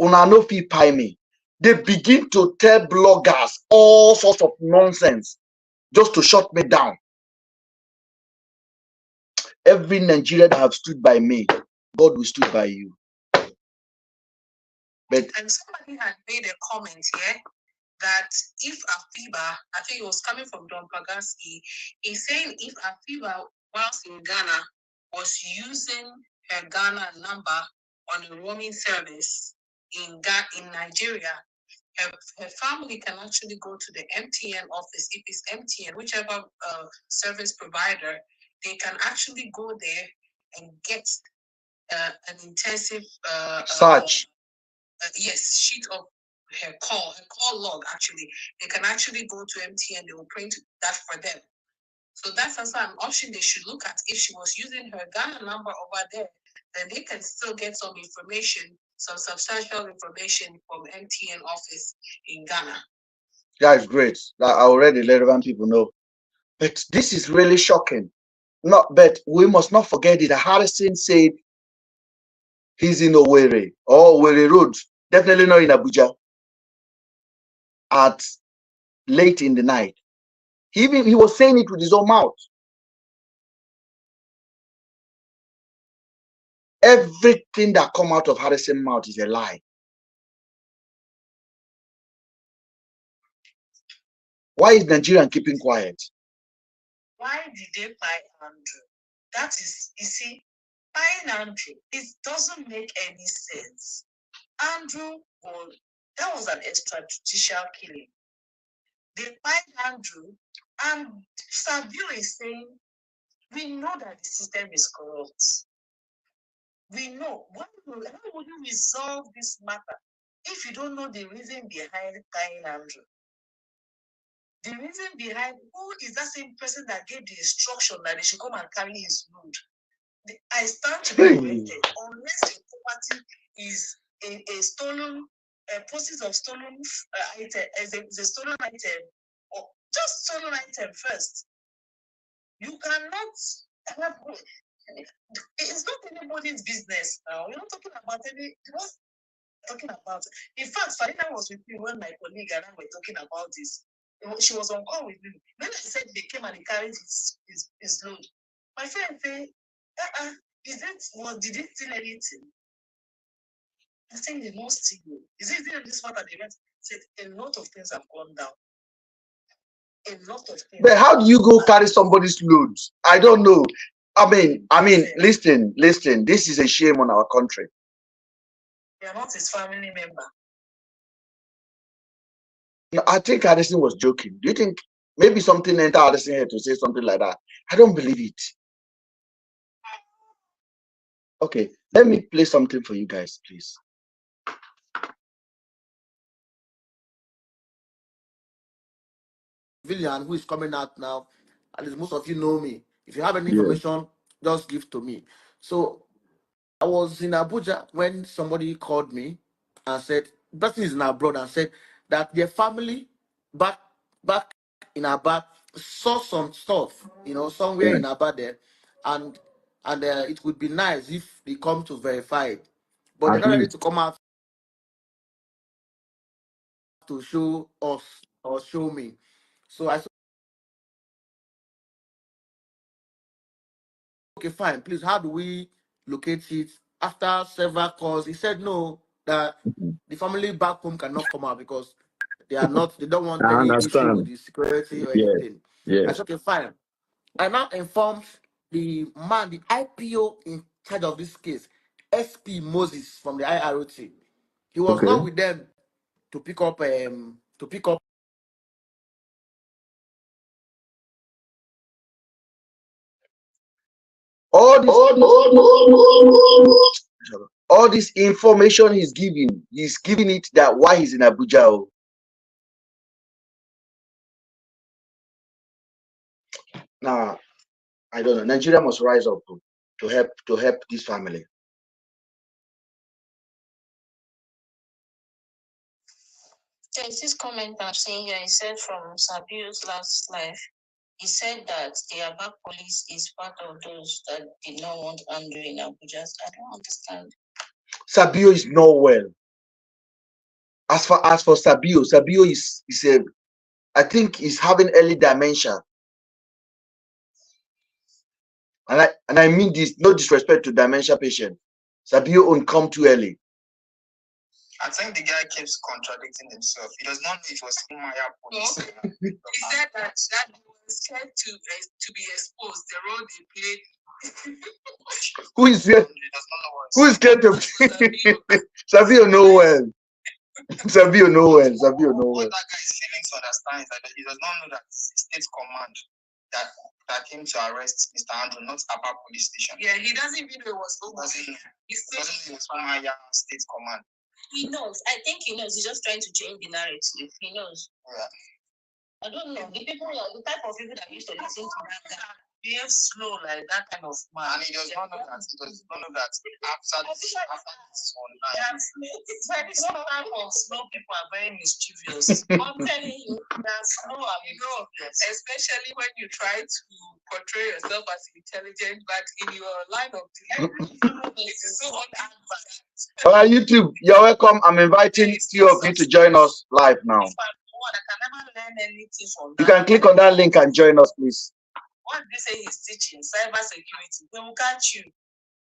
Una no fit pay me. They begin to tell bloggers all sorts of nonsense just to shut me down. Every Nigerian that have stood by me, God will stood by you. But and somebody had made a comment here that if Afiba, I think it was coming from Don Pagaski, he's saying if Afiba, whilst in Ghana, was using her Ghana number on a roaming service in Nigeria, her family can actually go to the MTN office. If it's MTN, whichever service provider, they can actually go there and get an intensive search. Sheet of her call log. Actually, they can actually go to MTN. They will print that for them. So that's also an option they should look at. If she was using her Ghana number over there, then they can still get some information, some substantial information from MTN office in Ghana. That is great. I already let relevant people know. But this is really shocking. But we must not forget that Harrison said he's in Owerri or Owerri Road, definitely not in Abuja, at late in the night. He was saying it with his own mouth. Everything that come out of Harrison's mouth is a lie. Why is Nigeria keeping quiet? Why did they buy Andrew? That is, you see, buying Andrew, it doesn't make any sense. Andrew, that was an extrajudicial killing. They find Andrew, and Sabio is saying, we know that the system is corrupt. We know. How would you resolve this matter if you don't know the reason behind tying Andrew? The reason behind who is that same person that gave the instruction that they should come and carry his load? I stand to be corrected unless your property is a stolen process of stolen item as a stolen item or just stolen item first. You cannot have it's not anybody's business now. We're not talking about talking about. In fact, Farina was with me when my colleague and I were talking about this. She was on call with me. When I said they came and they carried his load, my friend said, did it steal anything? I said, they don't steal. Is it in this matter? They went, said, a lot of things have gone down. A lot of things. But how do you go carry somebody's load? I don't know. I mean, listen. This is a shame on our country. They are not his family member. No, I think Addison was joking. Do you think maybe something entered Addison here to say something like that? I don't believe it. Okay, let me play something for you guys, please. Civilian who is coming out now, at least most of you know me. If you have any information, just give to me. So I was in Abuja when somebody called me and said, the person is in abroad, and said that their family back in Aba saw some stuff, somewhere in Aba there, and it would be nice if they come to verify it, but they're not ready to come out to show us or show me. So I said, okay, fine, please, how do we locate it? After several calls, he said no, that the family back home cannot come out because they don't want any issue with the security or anything. I said, okay, fine. I now informed the IPO in charge of this case, SP Moses from the IROT. He was not with them to pick up all this information he's giving it that why he's in Abuja. Now, I don't know. Nigeria must rise up to help this family. There's this comment I'm seeing here. He said from Sabio's last life. He said that the Aba police is part of those that did not want Andrew in Abuja. I don't understand. Sabio is not well. As for Sabio is I think he's having early dementia. And I mean this, no disrespect to dementia patient. Sabio won't come too early. I think the guy keeps contradicting himself. He does not know it was Maya police. No. He said that he was scared to be exposed. The role they played. Who is scared? Who is scared to Sabio know well. Sabio know well. What that guy is failing to understand is that he does not know that state command that came to arrest Mr. Andrew, not Aba police station. Yeah, he doesn't even know it was over. He doesn't know it was Maya state command. He knows. I think he knows. He's just trying to change the narrative. He knows. Yeah. I don't know. The type of people that used to listen to that guy behave slow like that kind of man. And he does not know that. He does not know that after this online. It's very some type of slow people are very mischievous. I'm telling you, they're slow and mischievous. Especially when you try to portray yourself as intelligent, but in your line of delivery, it is so unadvanced. All right, YouTube, you're welcome. I'm inviting few of you to join us live now. I can never learn anything from that. You can click on that link and join us, please. What they say he's teaching cyber security, they will catch you.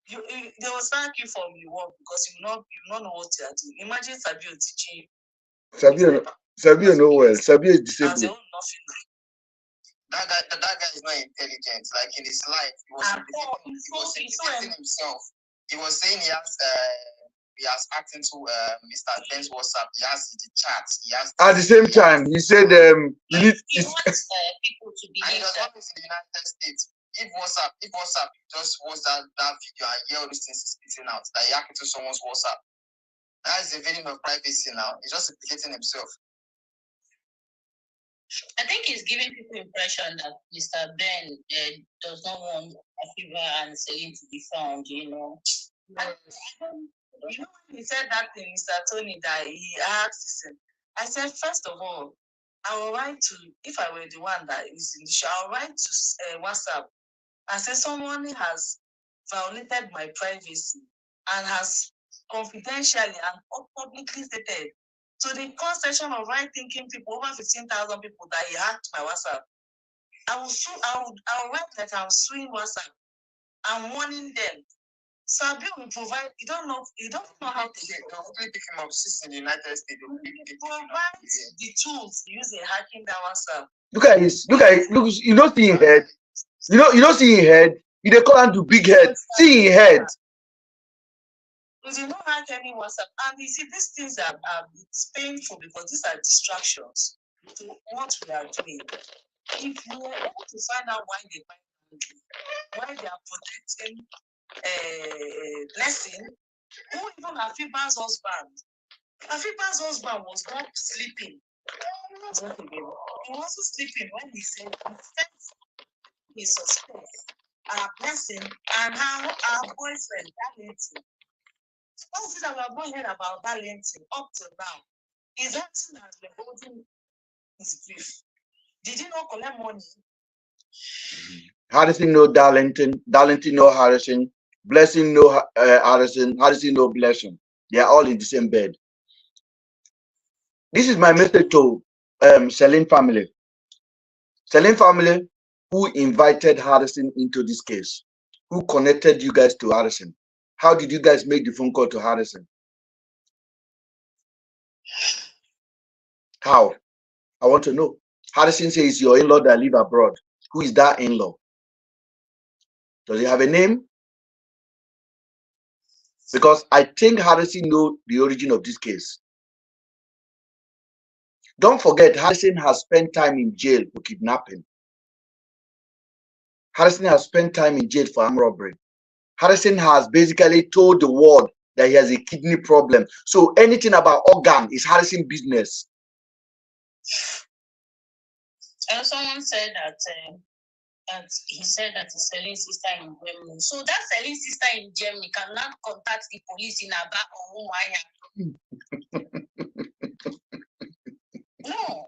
They will sack you from the work because you not know what you are doing. Imagine Sabio teaching you. Sabio know well. Sabio is disabled. That guy is not intelligent. Like in his life, he was educating himself. He was saying he has hacked into Mr. Ben's WhatsApp. He has the chat. At the same time, he said he wants people to be. And he does not live in the United States. If WhatsApp just was that video and hear all these things spitting out, that he hacked into someone's WhatsApp. That is invading of privacy now. He's just implicating himself. I think he's giving people impression that Mr. Ben does not want Afiba and Seline to be found, you know. You know, when he said that thing, Mr. Tony, that he asked him, I said, first of all, I will write to, if I were the one that is in the show, I'll write to WhatsApp and say someone has violated my privacy and has confidentially and publicly stated. So the concession of right-thinking people, over 15,000 people that he hacked my WhatsApp, I will write that I'm suing WhatsApp. I'm warning them. So I'll provide, you don't know how to pick him up. This is in the United States. Provide the tools to use in hacking that WhatsApp. Look at this. Look, you don't see his head. You don't see his head. You don't call him to big head. See his head. Because you don't hack any WhatsApp. And you see, these things are it's painful because these are distractions to what we are doing. If you are able to find out why they are protecting Blessing, who even Afiba's husband. Afiba's husband was not sleeping. He wasn't sleeping when he said he suspects our Blessing and our boyfriend, Darlington. What is it that we have not heard about Darlington up to now? His acting has been holding his grief. Did he not collect money? Harrison know Darlington. Darlington know Harrison. Blessing know Harrison. Harrison know Blessing. They are all in the same bed. This is my message to Seline family. Seline family, who invited Harrison into this case? Who connected you guys to Harrison? How did you guys make the phone call to Harrison? How? I want to know. Harrison says your in-law that live abroad. Who is that in-law? Does he have a name? Because I think Harrison knows the origin of this case. Don't forget, Harrison has spent time in jail for kidnapping. Harrison has spent time in jail for armed robbery. Harrison has basically told the world that he has a kidney problem. So anything about organ is Harrison's business. And someone said that he said that his selling sister in Germany. So that selling sister in Germany cannot contact the police in Aba or Umuahia. No.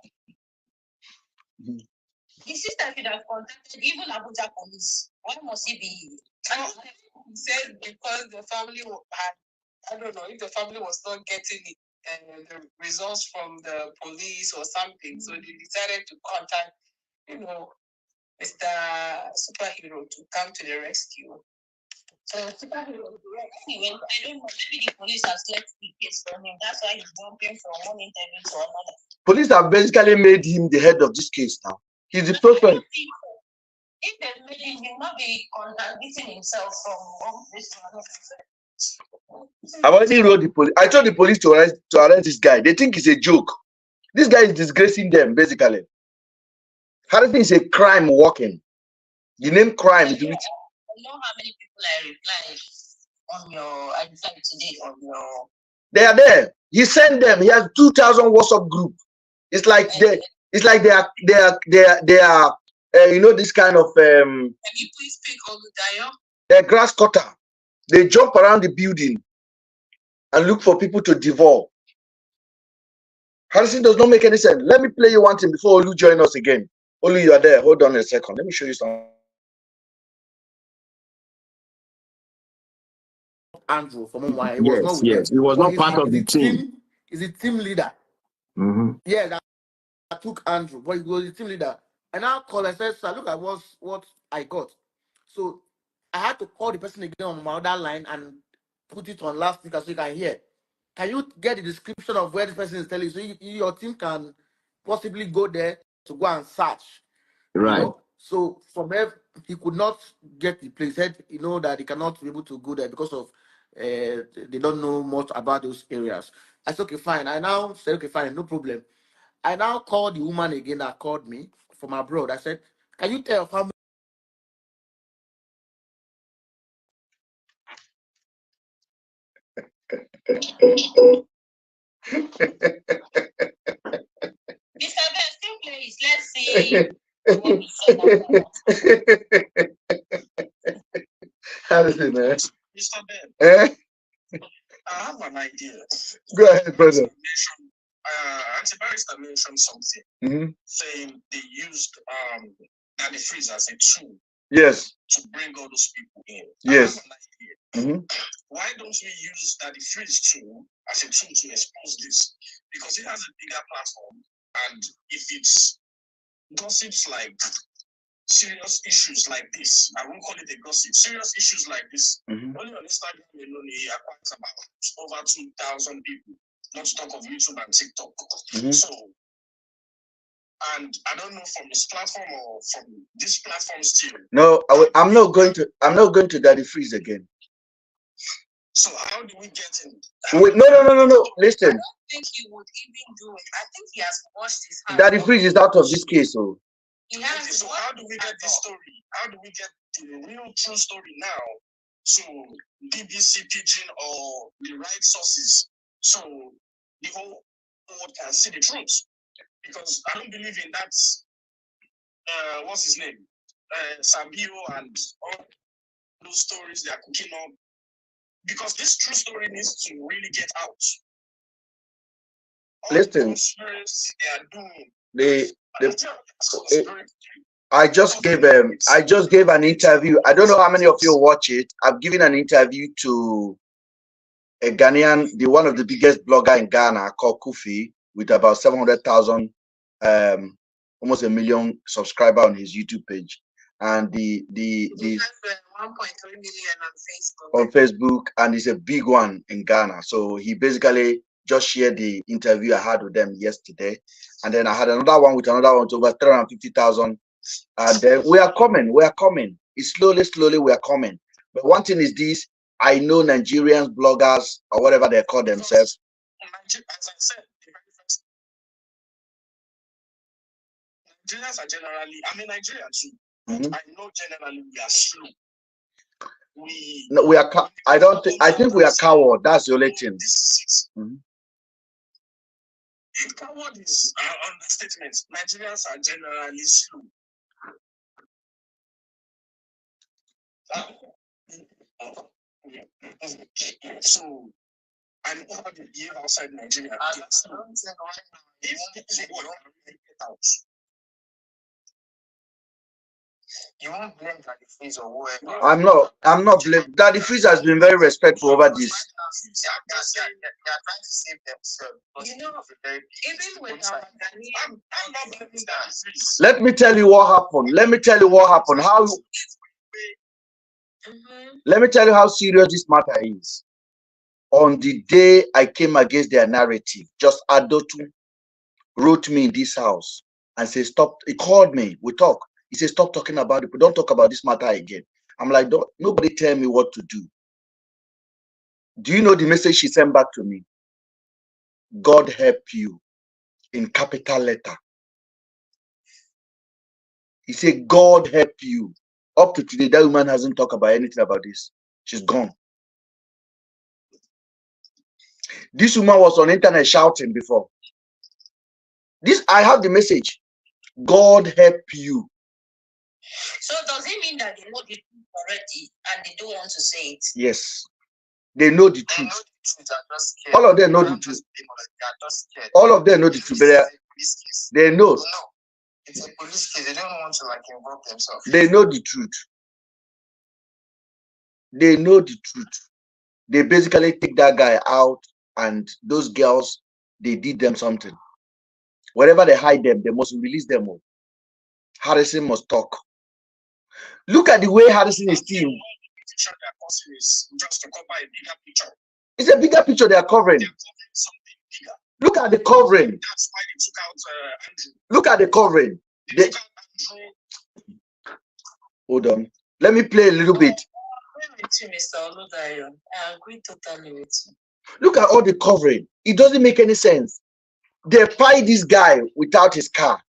The sister could have contacted even Abuja police. Why must he be? He said because the family had, I don't know, if the family was not getting the results from the police or something, so they decided to contact, Mr. Superhero to come to the rescue. So Superhero, anyway, I don't know, maybe the police has left the case from him. That's why he's jumping from one interview to another. Police have basically made him the head of this case now. He's the person. If they made him, he will not be contradicting himself from one place to another. I already wrote the police. I told the police to arrest this guy. They think it's a joke. This guy is disgracing them, basically. Harrison is a crime walking. The name crime is which. I know how many people I replied on your, I replied today on your. They are there. He sent them. He has 2,000 WhatsApp group. It's like they are this kind of Can you please speak Oludayo? They're grass cutter. They jump around the building and look for people to devour. Harrison does not make any sense. Let me play you one thing before Olu join us again. Olu, you are there. Hold on a second. Let me show you something. Andrew from Umwai. He was not with yes. them. He was not part of the team. He's a team leader. Mm-hmm. Yeah, that took Andrew, but he was the team leader. And now call and said, "Sir, look at what I got." So I had to call the person again on my other line and put it on loudspeaker so you can hear. Can you get the description of where this person is telling you, so your team can possibly go there to go and search? Right. So from there, he could not get the place. He said, that he cannot be able to go there because of they don't know much about those areas. I said, okay, fine. I now said, okay, fine, no problem. I now called the woman again that called me from abroad. I said, can you tell your family? Mr. Best, still please, let's see what he said. Harrison, man. Mr. Ben, I have an idea. Go ahead, brother. Anti-barrister mentioned something, saying they used that the freeze as a tool. Yes. To bring all those people in. Yes. I have an idea. Why don't we use that the freeze tool as a tool to expose this? Because it has a bigger platform, and if it's gossips like serious issues like this, I won't call it a gossip, serious issues like this, only on Instagram alone, he acquires about over 2,000 people, not to talk of YouTube and TikTok. So, and I don't know from this platform or from this platform still. No, I'm not going to Daddy Freeze again. So how do we get him? Wait, no. Listen. I don't think he would even do it. I think he has washed his hands. Daddy Freeze is out of this case, so. So how do we get this story? How do we get the real true story now? So BBC Pidgin or the right sources, so the whole world can see the truth. Because I don't believe in that. What's his name? Sabio and all those stories they are cooking up. Because this true story needs to really get out. All listen, the conspiracy they are doing. I just gave an interview. I don't know how many of you watch it. I've given an interview to a Ghanaian, one of the biggest blogger in Ghana, called Kofi, with about 700,000, almost 1 million subscriber on his YouTube page, and the 1.3 million on Facebook, and it's a big one in Ghana. So he basically just shared the interview I had with them yesterday, and then I had another one with another one to over 350,000. And then we are coming. It's slowly we are coming. But one thing is this: I know Nigerians, bloggers, or whatever they call themselves. As I said, Nigerians are generally, I'm a Nigerian too. I know generally we are slow. We are. I think we are coward. That's the only thing. Coward is an understatement. Nigerians are generally slow. So, I know how to behave outside Nigeria. If they get out, you won't blame Daddy Freeze or whoever. I'm not blaming. Daddy Freeze has been very respectful over this. They are trying to save themselves. You know, even with our Ghanaian, I'm not blaming Daddy Freeze. Let me tell you what happened. Let me tell you how serious this matter is. On the day I came against their narrative, just Adotu wrote me in this house and said, stop. He called me. We talk. He said, stop talking about it. Don't talk about this matter again. I'm like, nobody tell me what to do. Do you know the message she sent back to me? God help you, in capital letter. He said, God help you. Up to today, that woman hasn't talked about anything about this. She's gone. This woman was on the internet shouting before. I have the message. God help you. So does it mean that they know the truth already and they don't want to say it? Yes. They know the truth. All of them know the truth. All of them know the truth. They know. It's a police case. They don't want to involve themselves. They know the truth. They know the truth. They basically take that guy out, and those girls, they did them something. Wherever they hide them, they must release them all. Harrison must talk. Look at the way Harrison is still. Just to cover a bigger picture. It's a bigger picture they are covering. They're covering something bigger. Look at the covering. That's why they took out Andrew. Look at the covering. They took out Andrew. Hold on. Let me play a little bit. I agree with you, Mr. Oludayo. I agree totally with you. Look at all the covering. It doesn't make any sense. They find this guy without his car.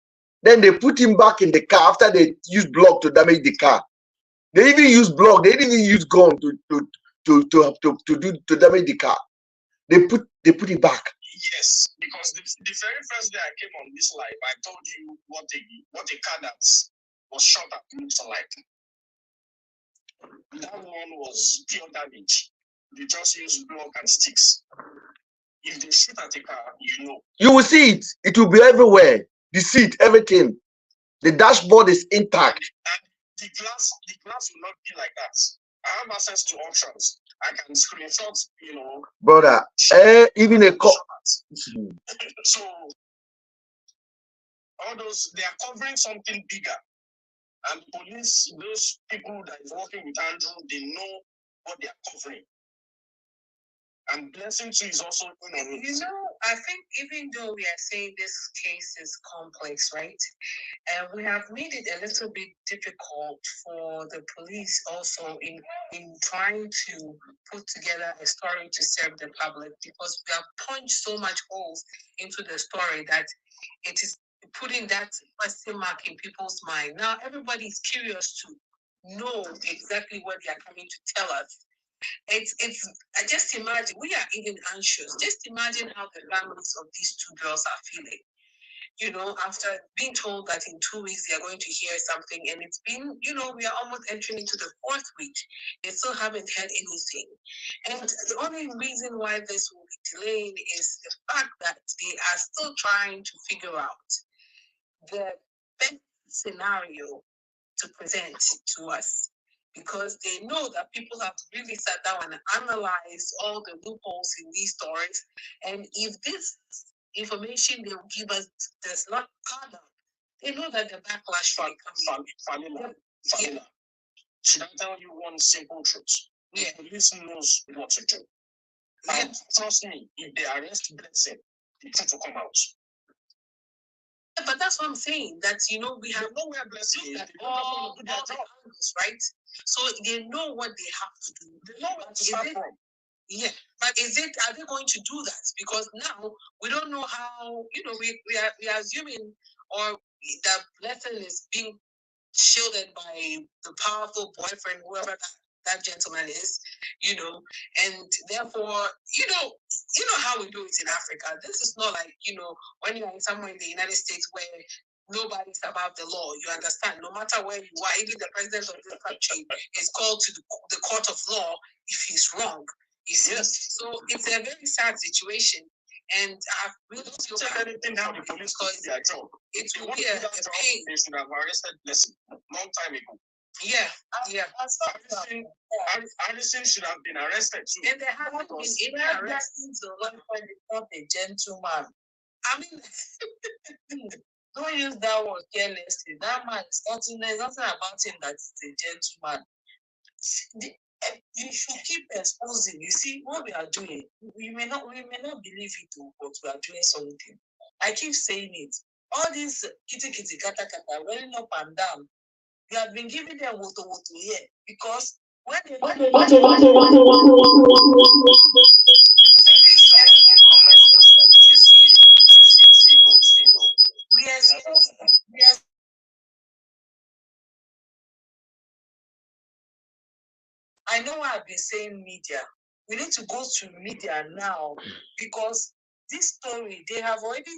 Then they put him back in the car after they used block to damage the car. They even use block. They didn't even use gun to damage the car. They put it back. Yes, because the very first day I came on this live, I told you what a car that was shot at looks like. That one was pure damage. They just use block and sticks. If they shoot at a car, you know. You will see it. It will be everywhere. The seat, everything. The dashboard is intact. And the glass will not be like that. I have access to options. I can screenshot, brother. Even a So all those, they are covering something bigger. And the police, those people that is working with Andrew, they know what they are covering. And Blessing too is also in on it. I think even though we are saying this case is complex, right? And we have made it a little bit difficult for the police also in trying to put together a story to serve the public, because we have punched so much holes into the story that it is putting that question mark in people's mind. Now everybody is curious to know exactly what they are coming to tell us. It's I just imagine, we are even anxious. Just imagine how the families of these two girls are feeling. After being told that in 2 weeks they are going to hear something, and it's been, we are almost entering into the 4th week. They still haven't heard anything. And the only reason why this will be delayed is the fact that they are still trying to figure out the best scenario to present to us, because they know that people have really sat down and analyzed all the loopholes in these stories. And if this information they will give us does not add up, they know that the backlash will come. Famila. Should I tell you one simple truth? The police knows what to do. And trust me, if they arrest Blessing, the truth will come out. But that's what I'm saying. That we have nowhere Blessing is. All the angles, right? So they know what they have to do. They know where to start from. Yeah, but are they going to do that? Because now we don't know how. We are assuming, or that Blessing is being shielded by the powerful boyfriend, whoever that gentleman is, and therefore, how we do it in Africa. This is not like, when you're somewhere in the United States where nobody's above the law. You understand? No matter where you are, even the president of this country is called to the court of law if he's wrong. You see? Yes. So it's a very sad situation. And I really feel bad anything down the police because their job. It will be a pain. They should have arrested Blessing long time ago. Yeah. Anderson should have been arrested too. And there hasn't been any arrest until one point not a gentleman. I mean, don't use that word carelessly. That man is nothing. There's nothing about him that is a gentleman. You should keep exposing. You see what we are doing. We may not believe it, but we are doing something. I keep saying it. All these kitty kata kata running up and down. You have been giving them woto here because when they I know why I've been saying media. We need to go to media now because this story, they have already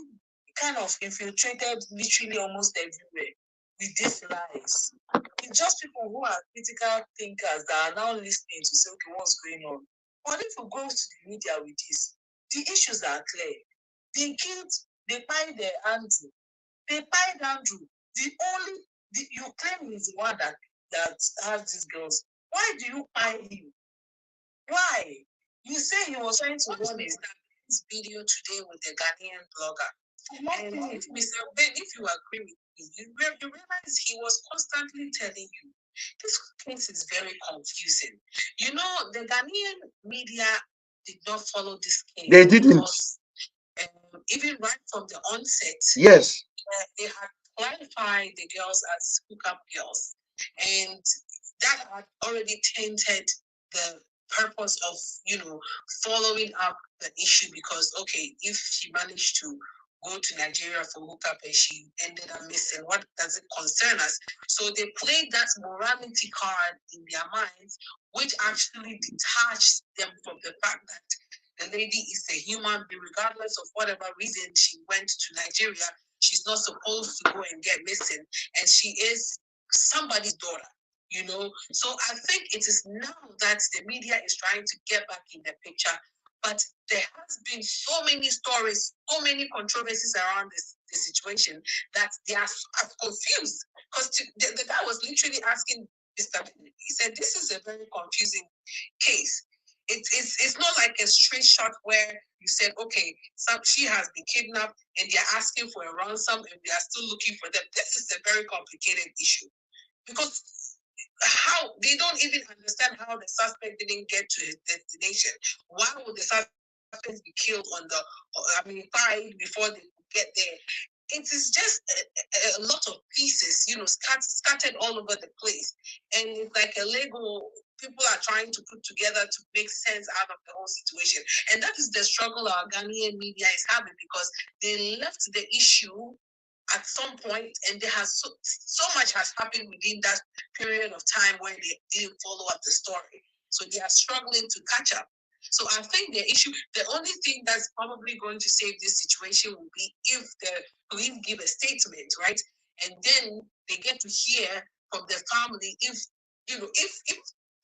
kind of infiltrated literally almost everywhere with these lies. It's just people who are critical thinkers that are now listening to say, okay, what's going on? But if we go to the media with this, the issues are clear. They pied Andrew. They pied Andrew. You claim he's the one that has these girls. Why do you pie him? Why? You say he was trying to run this video today with the Ghanian blogger. And Mr. Ben, if you agree with me, you realize he was constantly telling you this case is very confusing. The Ghanaian media did not follow this case. They didn't. Because, even right from the onset, yes, they had clarified the girls as hookup girls. And that had already tainted the purpose of, following up the issue because, okay, if she managed to go to Nigeria for hookup and she ended up missing, what does it concern us? So they played that morality card in their minds, which actually detached them from the fact that the lady is a human being, regardless of whatever reason she went to Nigeria. She's not supposed to go and get missing, and she is somebody's daughter. So I think it is now that the media is trying to get back in the picture, but there has been so many stories, so many controversies around the situation that they are confused because the guy was literally asking Mr. He said, this is a very confusing case. It's not like a straight shot where you said, okay, she has been kidnapped and they're asking for a ransom and we are still looking for them. This is a very complicated issue because how they don't even understand how the suspect didn't get to his destination. Why would the suspect be killed fired before they could get there? It is just a lot of pieces, scattered all over the place. And it's like a Lego people are trying to put together to make sense out of the whole situation. And that is the struggle our Ghanaian media is having because they left the issue at some point and there has so much has happened within that period of time where they didn't follow up the story. So they are struggling to catch up. So I think the only thing that's probably going to save this situation will be if the police give a statement, right? And then they get to hear from the family if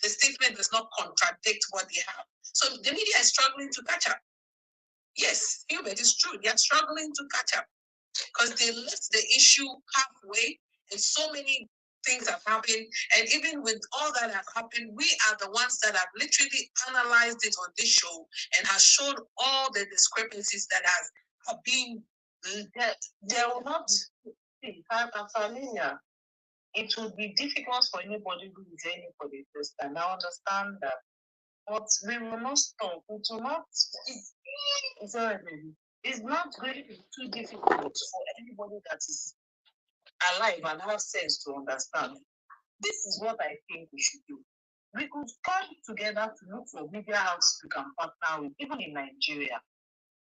the statement does not contradict what they have. So the media is struggling to catch up. Yes, Hubert, it's true. They are struggling to catch up because they left the issue halfway and so many things have happened. And even with all that have happened, we are the ones that have literally analyzed it on this show and has shown all the discrepancies that have been. There will not see, Familia. It would be difficult for anybody who is aiming for the first time. I understand that. But we will not stop. It will not. It's not going to be too difficult for anybody that is alive and have sense to understand. This is what I think we should do. We could come together to look for media houses we can partner with, even in Nigeria.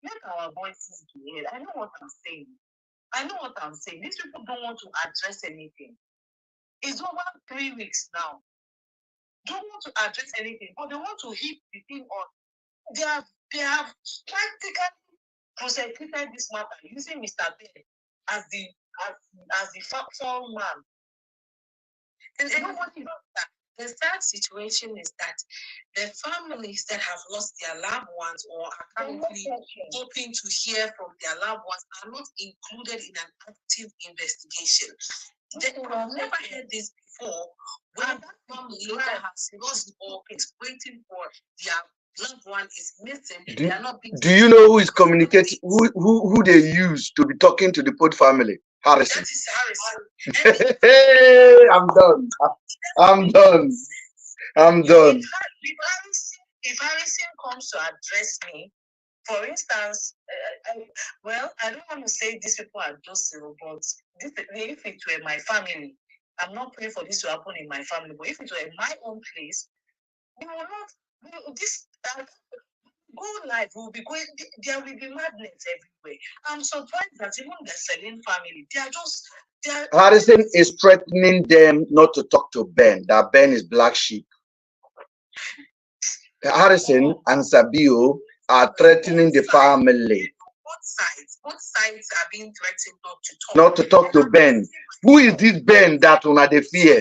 Let our voices be heard. I know what I'm saying. These people don't want to address anything. It's over 3 weeks now. Don't want to address anything, but they want to hit the thing on. They have practically prosecuted this matter using Mr. Ben as the fall man. And nobody knows that. The sad situation is that the families that have lost their loved ones or are currently hoping to hear from their loved ones are not included in an active investigation. I've never heard this before. When that family that has lost or is waiting for their loved one is missing, they are not being. Do you know who is communicating? Who they use to be talking to the Port family? Harrison. That is Harrison. Hey, I'm done. If Harrison comes to address me, for instance, I don't want to say these people are docile, but if it were my family, I'm not praying for this to happen in my family, but if it were my own place, we will not. Go live, we'll be going. There will be madness everywhere. I'm surprised that even the Seline family, Harrison is threatening them not to talk to Ben. That Ben is black sheep. Harrison and Sabio are threatening the family. Both sides are being threatened not to talk to Ben. Who is this Ben that una dey fear?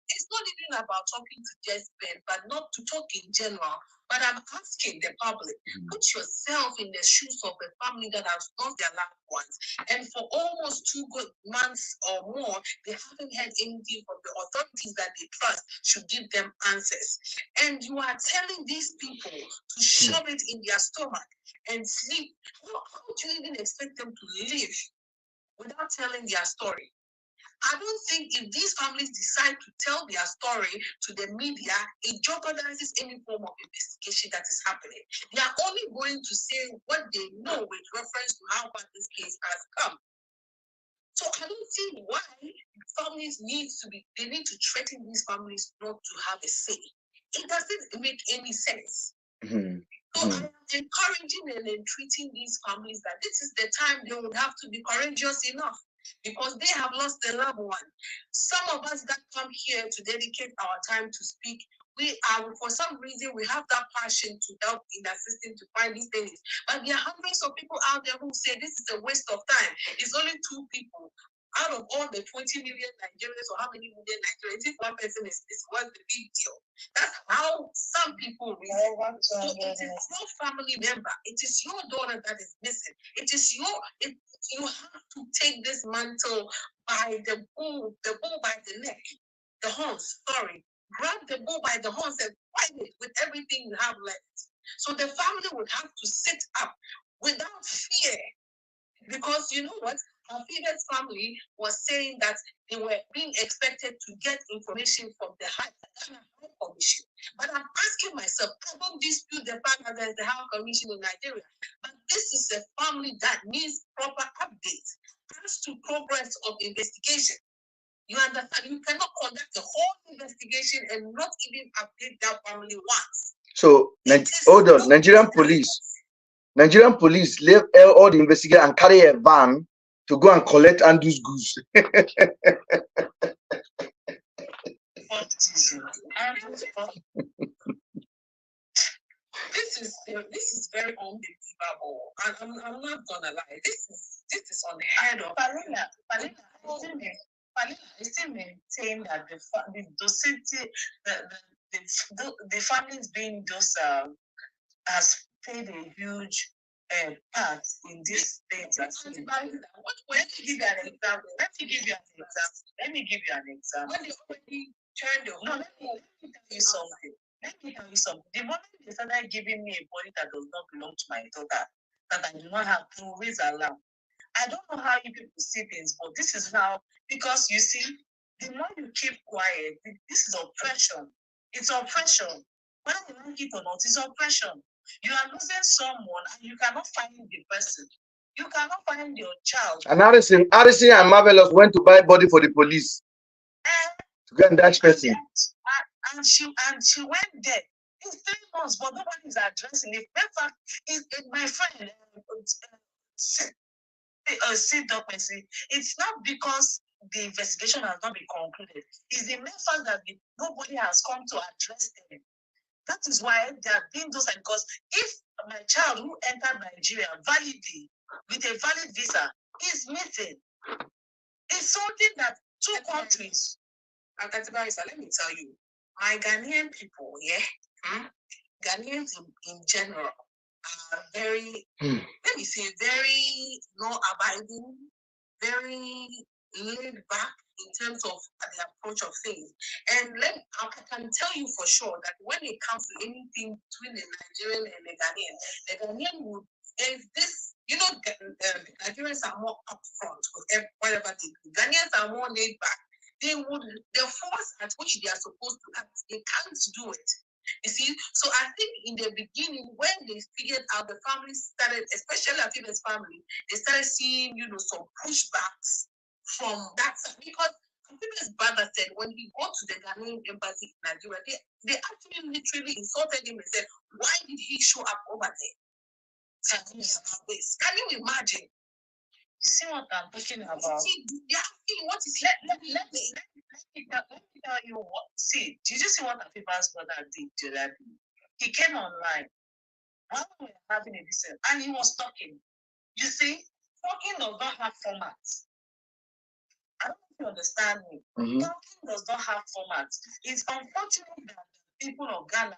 It's not even about talking to just Ben, but not to talk in general. But I'm asking the public, put yourself in the shoes of a family that has lost their loved ones. And for almost 2 good months or more, they haven't heard anything from the authorities that they trust should give them answers. And you are telling these people to shove it in their stomach and sleep. How do you even expect them to live without telling their story? I don't think if these families decide to tell their story to the media, it jeopardizes any form of investigation that is happening. They are only going to say what they know with reference to how far this case has come. So I don't see why families need to threaten these families not to have a say. It doesn't make any sense. So I am encouraging and entreating these families that this is the time they would have to be courageous enough because they have lost their loved one. Some of us that come here to dedicate our time to speak, we are, for some reason, we have that passion to help in assisting to find these things. But there are hundreds of people out there who say this is a waste of time. It's only 2 people. Out of all the 20 million Nigerians, or how many million Nigerians, if one person is what's the big deal? That's how some people reason. So it is your family member, it is your daughter that is missing. You have to take this mantle by the bull by the neck. the horns, grab the bull by the horns and fight it with everything you have left. So the family would have to sit up without fear. Because you know what? Our previous family was saying that they were being expected to get information from the High Commission. But I'm asking myself, I don't dispute the fact that there's the High Commission in Nigeria, but this is a family that needs proper updates as to progress of investigation. You understand? You cannot conduct the whole investigation and not even update that family once. So, hold on, Nigerian police leave all the investigation and carry a van to go and collect Andrew's goods. This is very unbelievable, and I'm not gonna lie. This is unheard of. Palina, I still maintain that the docility, the families being docile has played a huge part in this thing. Let me give you an example. When they already turned the whole, let me tell you something. The moment they started giving me a body that does not belong to my daughter, that I do not have, I will raise alarm. I don't know how you people see things, but this is how, because you see, the more you keep quiet, this is oppression. It's oppression. Whether you like it or not, it's oppression. You are losing someone and you cannot find the person. You cannot find your child. And Harrison and Marvelous went to buy body for the police. To go and that person. And she went there. It's 3 months, but nobody is addressing it. In fact, my friend, it's not because the investigation has not been concluded. It's the mere fact that nobody has come to address them. That is why they are being those. Because if my child who entered Nigeria validly with a valid visa is missing, it's something that 2 countries. And let me tell you, my Ghanaian people, Ghanaians in general are very, let me say, very law-abiding, very laid back in terms of the approach of things. And I can tell you for sure that when it comes to anything between the Nigerian and the Ghanaian would, if this, Nigerians are more upfront with whatever they do. Ghanaians are more laid back. The force at which they are supposed to act, they can't do it. You see, so I think in the beginning, when they figured out, the family started, especially Afibe's family, they started seeing, some pushbacks from that side. Because Afibe's brother said when he got to the Ghanaian embassy in Nigeria, they actually literally insulted him and said, why did he show up over there? Can you imagine? You see what I'm talking about? What is let me tell you what. See, did you see what Afiba's brother did to that? He came online while we were having a listen, and he was talking. You see, talking does not have formats. I don't know if you understand me. Talking does not have formats. It's unfortunate that the people of Ghana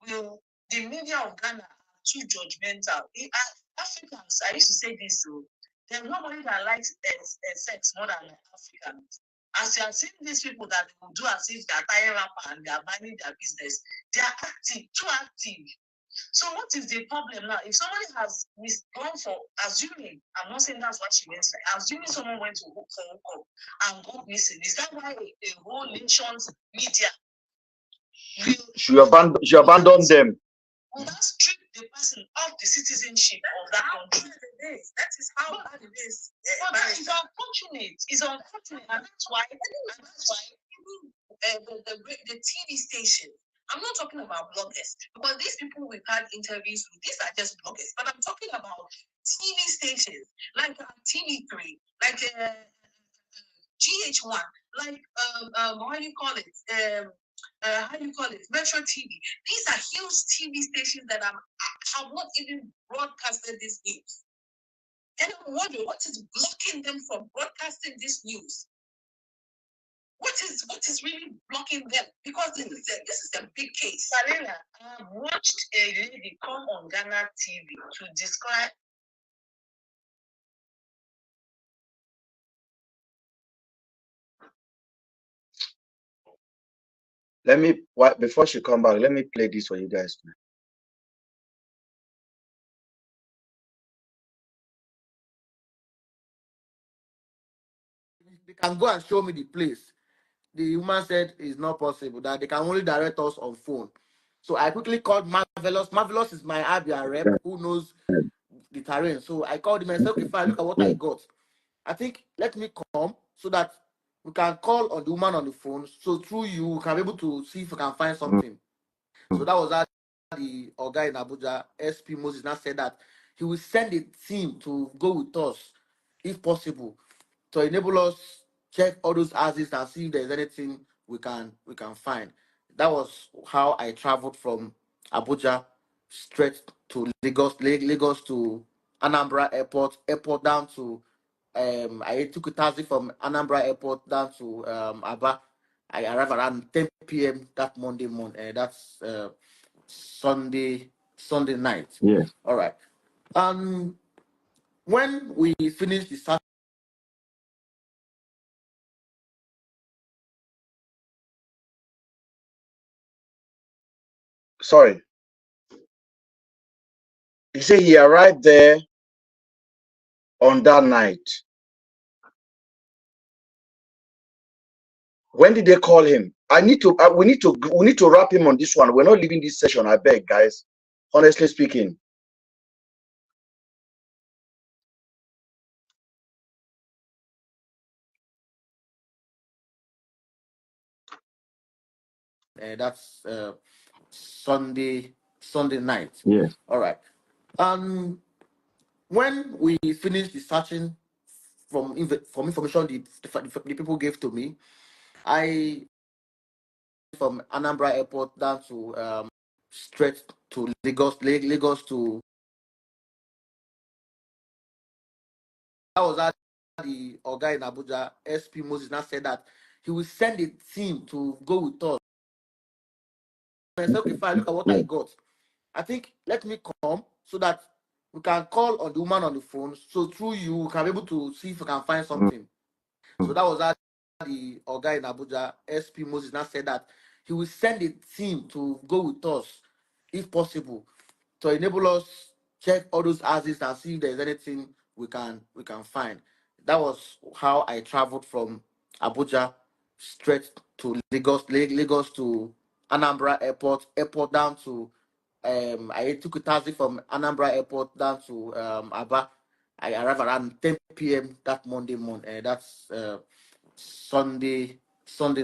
the media of Ghana are too judgmental. Africans, I used to say this, there's nobody that likes sex more than Africans. As you are seeing these people that will do as if they are tying up and they are minding their business, they are active, too active. So what is the problem now? If somebody has gone for assuming, I'm not saying that's what she means, assuming someone went to hook for hookup and got missing, is that why a whole nation's media she abandoned them? Will that strip the person of the citizenship of that country? That is how bad it is. But that is unfortunate. It's unfortunate, and that's why the TV station. I'm not talking about bloggers, because these people we've had interviews with, these are just bloggers. But I'm talking about TV stations like TV3, like GH1, like how do you call it? Metro TV. These are huge TV stations that have not even broadcasted this news. And I'm wondering what is blocking them from broadcasting this news. What is really blocking them? Because this is a big case. Sarina, I've watched a lady come on Ghana TV to describe Let me, before she come back, let me play this for you guys. They can go and show me the place. The woman said it's not possible, that they can only direct us on phone. So I quickly called Marvelous. Marvelous is my Abia rep who knows the terrain. So I called him and said, okay, fine, look at what I got. I think let me come so that we can call on the woman on the phone. So through you, we can be able to see if we can find something. So that was how the guy in Abuja, SP Moses, now said that he will send a team to go with us, if possible, to enable us check all those houses and see if there's anything we can find. That was how I traveled from Abuja straight to Lagos to Anambra airport down to I took a taxi from Anambra airport down to Aba. I arrived around 10 p.m. that Monday morning. That's Sunday night. Yes. All right. When we finished the search, Sorry. He said he arrived there on that night. When did they call him? We need to wrap him on this one. We're not leaving this session, I beg, guys. Honestly speaking. that's Sunday night. Yes. All right. When we finished the searching from information the people gave to me, I from Anambra airport down to straight to Lagos to. That was how the guy in Abuja, SP Moses, now said that he will send a team to go with us. I said, okay, fine, look at what I got. I think let me come so that we can call on the woman on the phone. So through you, we can be able to see if we can find something. So that was how the guy in Abuja, SP Moses, now said that he will send a team to go with us, if possible, to enable us check all those houses and see if there's anything we can find. That was how I traveled from Abuja straight to Lagos to Anambra airport down to I took a taxi from Anambra airport down to Aba. I arrived around 10 p.m. that Monday morning. That's Sunday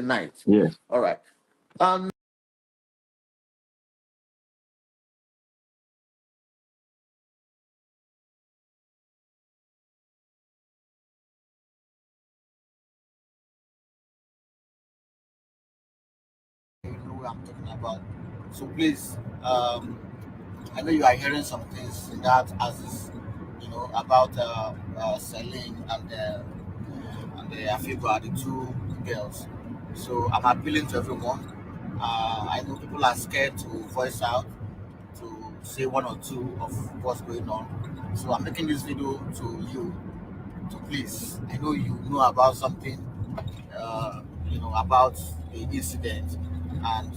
night. Yes. All right. You know what I'm talking about. So please, I know you are hearing some things in that as is, about Seline and the Afiba, the two girls. So I'm appealing to everyone. I know people are scared to voice out, to say one or two of what's going on. So I'm making this video to you to please. I know you know about something, about the incident and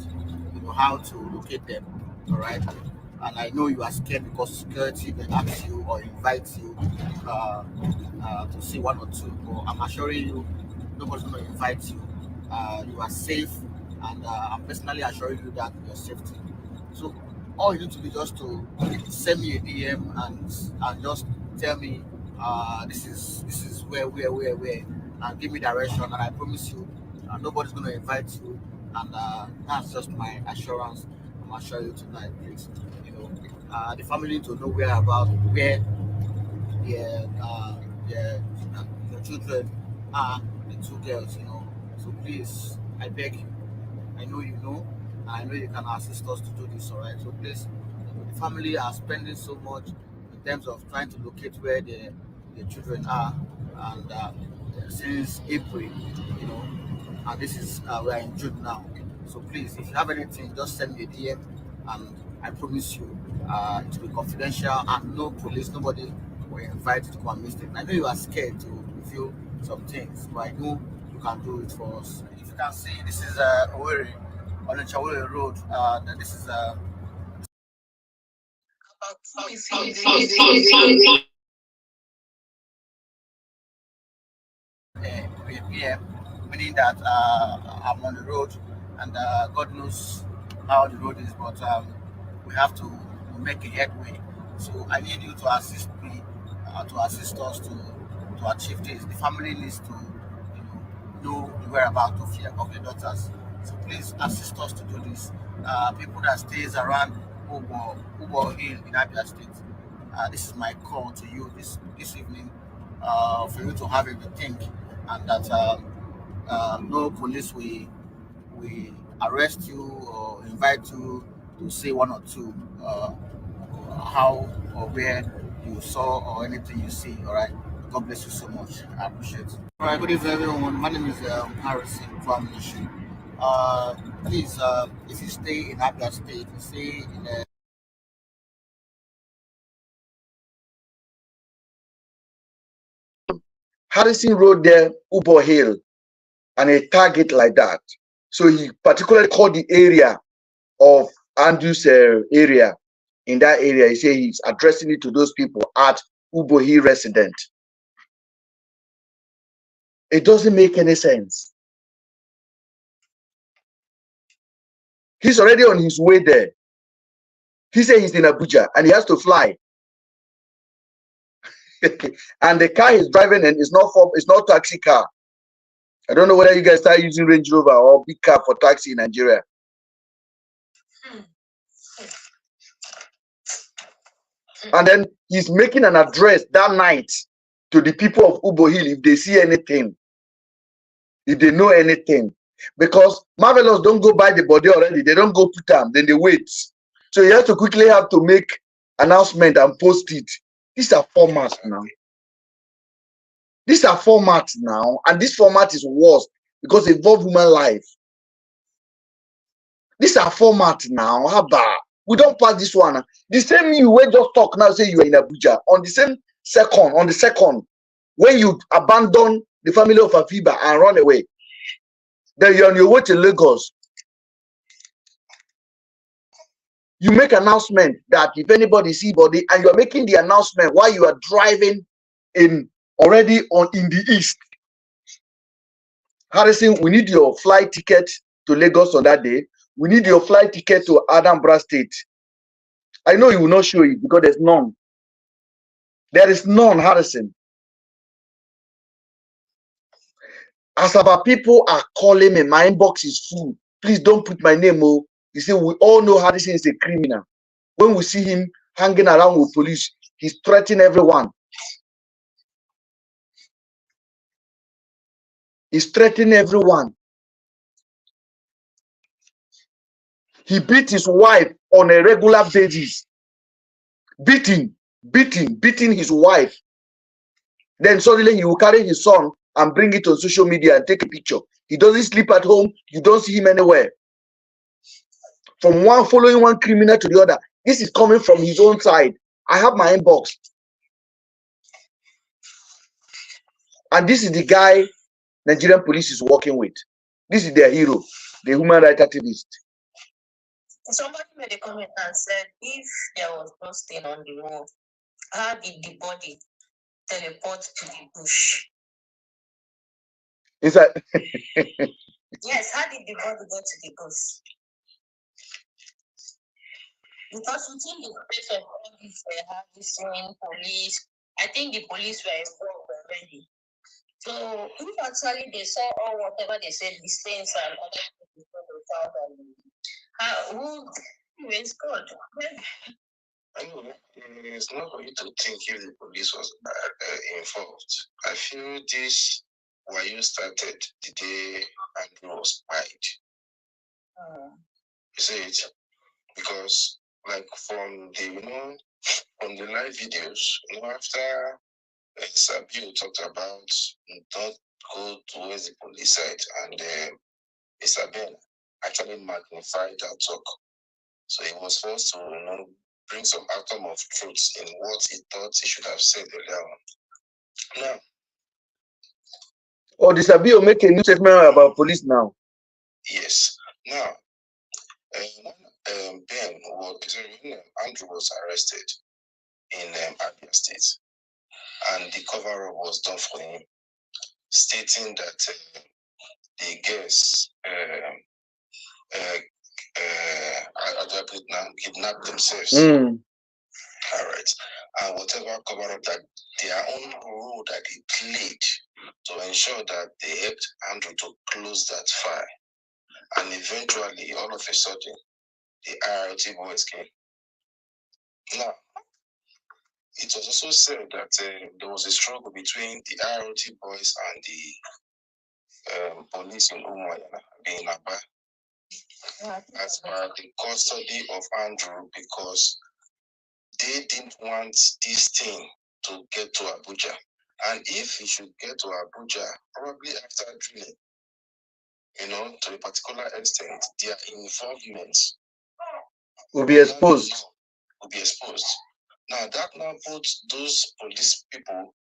how to locate them. All right. And I know you are scared because security may ask you or invite you to see one or two. But I'm assuring you, nobody's going to invite you. You are safe, and I'm personally assuring you that your safety. So all you need to do is just to send me a DM and just tell me this is where, and give me direction, and I promise you, nobody's going to invite you, and that's just my assurance. I'm assuring you tonight, please. The family need to know where their your children are, the two girls. So please, I beg you. I know you know, and I know you can assist us to do this, all right? So please, the family are spending so much in terms of trying to locate where the children are, and since April, and this is we are in June now. So please, if you have anything, just send me a DM, and I promise you, it will be confidential, and no police, nobody will invite you to come and miss it. I know you are scared to reveal some things, but I know you can do it for us. If you can see, this is Owerri. on the Chawole Road. This is PM, meaning that I'm on the road, and God knows how the road is, but we have to make a headway. So I need you to assist me, to assist us to achieve this. The family needs to, know the whereabouts of your daughters. So please assist us to do this. People that stays around Ubo Hill in Abia State. This is my call to you this evening, for you to have a think, and that no police will arrest you or invite you to say one or two, how or where you saw or anything you see. All right. God bless you so much. I appreciate it. All right. Good evening, everyone. My name is Harrison from Mission. Please, if you stay in Abia State, stay in a Harrison Road there, Ubo Hill, and a target like that. So he particularly called the area of Andrew's area. In that area, he said he's addressing it to those people at Ubo Hill resident. It doesn't make any sense. He's already on his way there. He said he's in Abuja and he has to fly. And the car he's driving in is not taxi car. I don't know whether you guys start using Range Rover or big car for taxi in Nigeria. And then he's making an address that night to the people of Ubo Hill if they see anything, if they know anything. Because Marvelous don't go buy the body already. They don't go put them, then they wait. So you have to quickly have to make announcement and post it. These are formats now. These are formats now, and this format is worse because it involves human life. These are formats now. How about we don't pass this one? The same you will just talk now, say you are in Abuja. On the same second, when you abandon the family of Afiba and run away, then you're on your way to Lagos. You make announcement that if anybody see body, and you're making the announcement while you are driving in the east. Harrison, we need your flight ticket to Lagos on that day. We need your flight ticket to Anambra State. I know you will not show it because there's none. There is none, Harrison. As our people are calling me, my inbox is full. Please don't put my name. Oh, you see, we all know Harrison is a criminal. When we see him hanging around with police, he's threatening everyone. He's threatening everyone. He beat his wife on a regular basis. Beating his wife. Then suddenly he will carry his son and bring it on social media and take a picture. He doesn't sleep at home. You don't see him anywhere. From one following one criminal to the other. This is coming from his own side. I have my inbox. And this is the guy Nigerian police is working with. This is their hero, the human rights activist. Somebody made a comment and said, if there was no stain on the wall, how did the body teleport to the bush? Is that yes, how did the body go to the bush? Because within the space of all this harvesting, police, I think the police were involved already. So if actually they saw all whatever they said, the stains and other things, who is God? I know it's not for you to think if the police was involved. I feel this Wayo started the day Andrew was spied. You see it? Because like from the live videos, after Sabiu talked about don't go towards the police side, and Isabel actually magnified that talk. So he was forced to bring some atom of truth in what he thought he should have said earlier on. Now, or the Sabio make a new statement about police now? Yes. Now, Ben when Andrew was arrested in Abia State, and the cover-up was done for him, stating that the guests kidnapped themselves. All right, and whatever cover-up that their own role that they played to ensure that they helped Andrew to close that file, and eventually, all of a sudden, the IRT boys came. Now, it was also said that there was a struggle between the IRT boys and the police in Umuayana, being Aba, as per the custody of Andrew, because they didn't want this thing to get to Abuja. And if it should get to Abuja, probably after drilling, to a particular extent, their involvement will be exposed. Now, that now puts those police people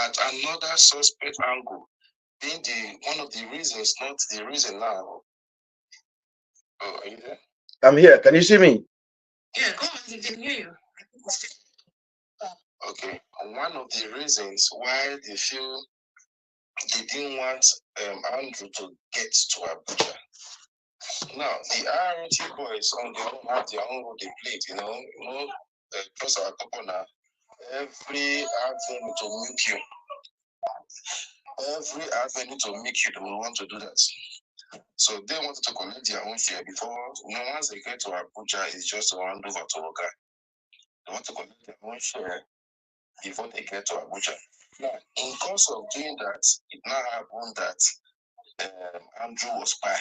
at another suspect angle, being one of the reasons, not the reason now. Oh, are you there? I'm here. Can you see me? Yeah, go ahead. I can hear you. Okay. One of the reasons why they feel they didn't want Andrew to get to Abuja. Now, the RRT boys on their own have their own role they played, plus our couple now. Every avenue to meet you. Every avenue to make you, they will want to do that. So they wanted to collect their own share before. Once they get to Abuja, it's just to hand over to Oga. They want to collect their own share before they get to Abuja. Now, in course of doing that, it now happened that Andrew was spy.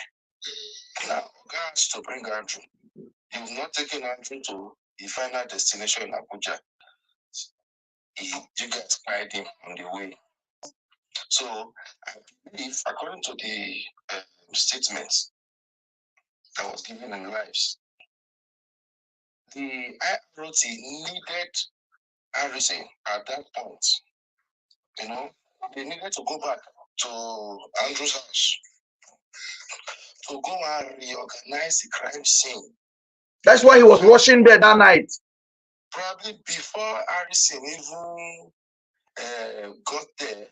Now, Oga has to bring Andrew. You've not taken Andrew to the final destination in Abuja. You guys spied him on the way. So, I believe, according to the statements that was given in lives, the IROT needed Harrison at that point. They needed to go back to Andrew's house to go and reorganize the crime scene. That's why he was rushing there that night. Probably before Harrison even got there,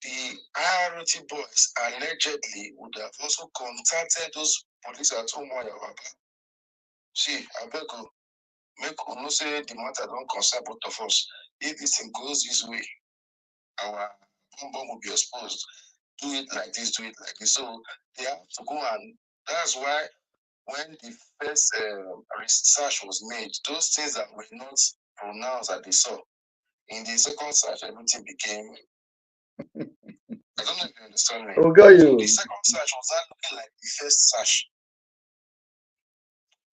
the IRT boys allegedly would have also contacted those police at Umuaya. See, I beg you, make no say the matter don't concern both of us. If this thing goes this way, our bomb will be exposed. Do it like this, do it like this. So they have to go, and that's why when the first research was made, those things that were not pronounced that they saw, in the second search, everything became. I don't know if you understand me. Oh, got you. So the second search was not looking like the first search,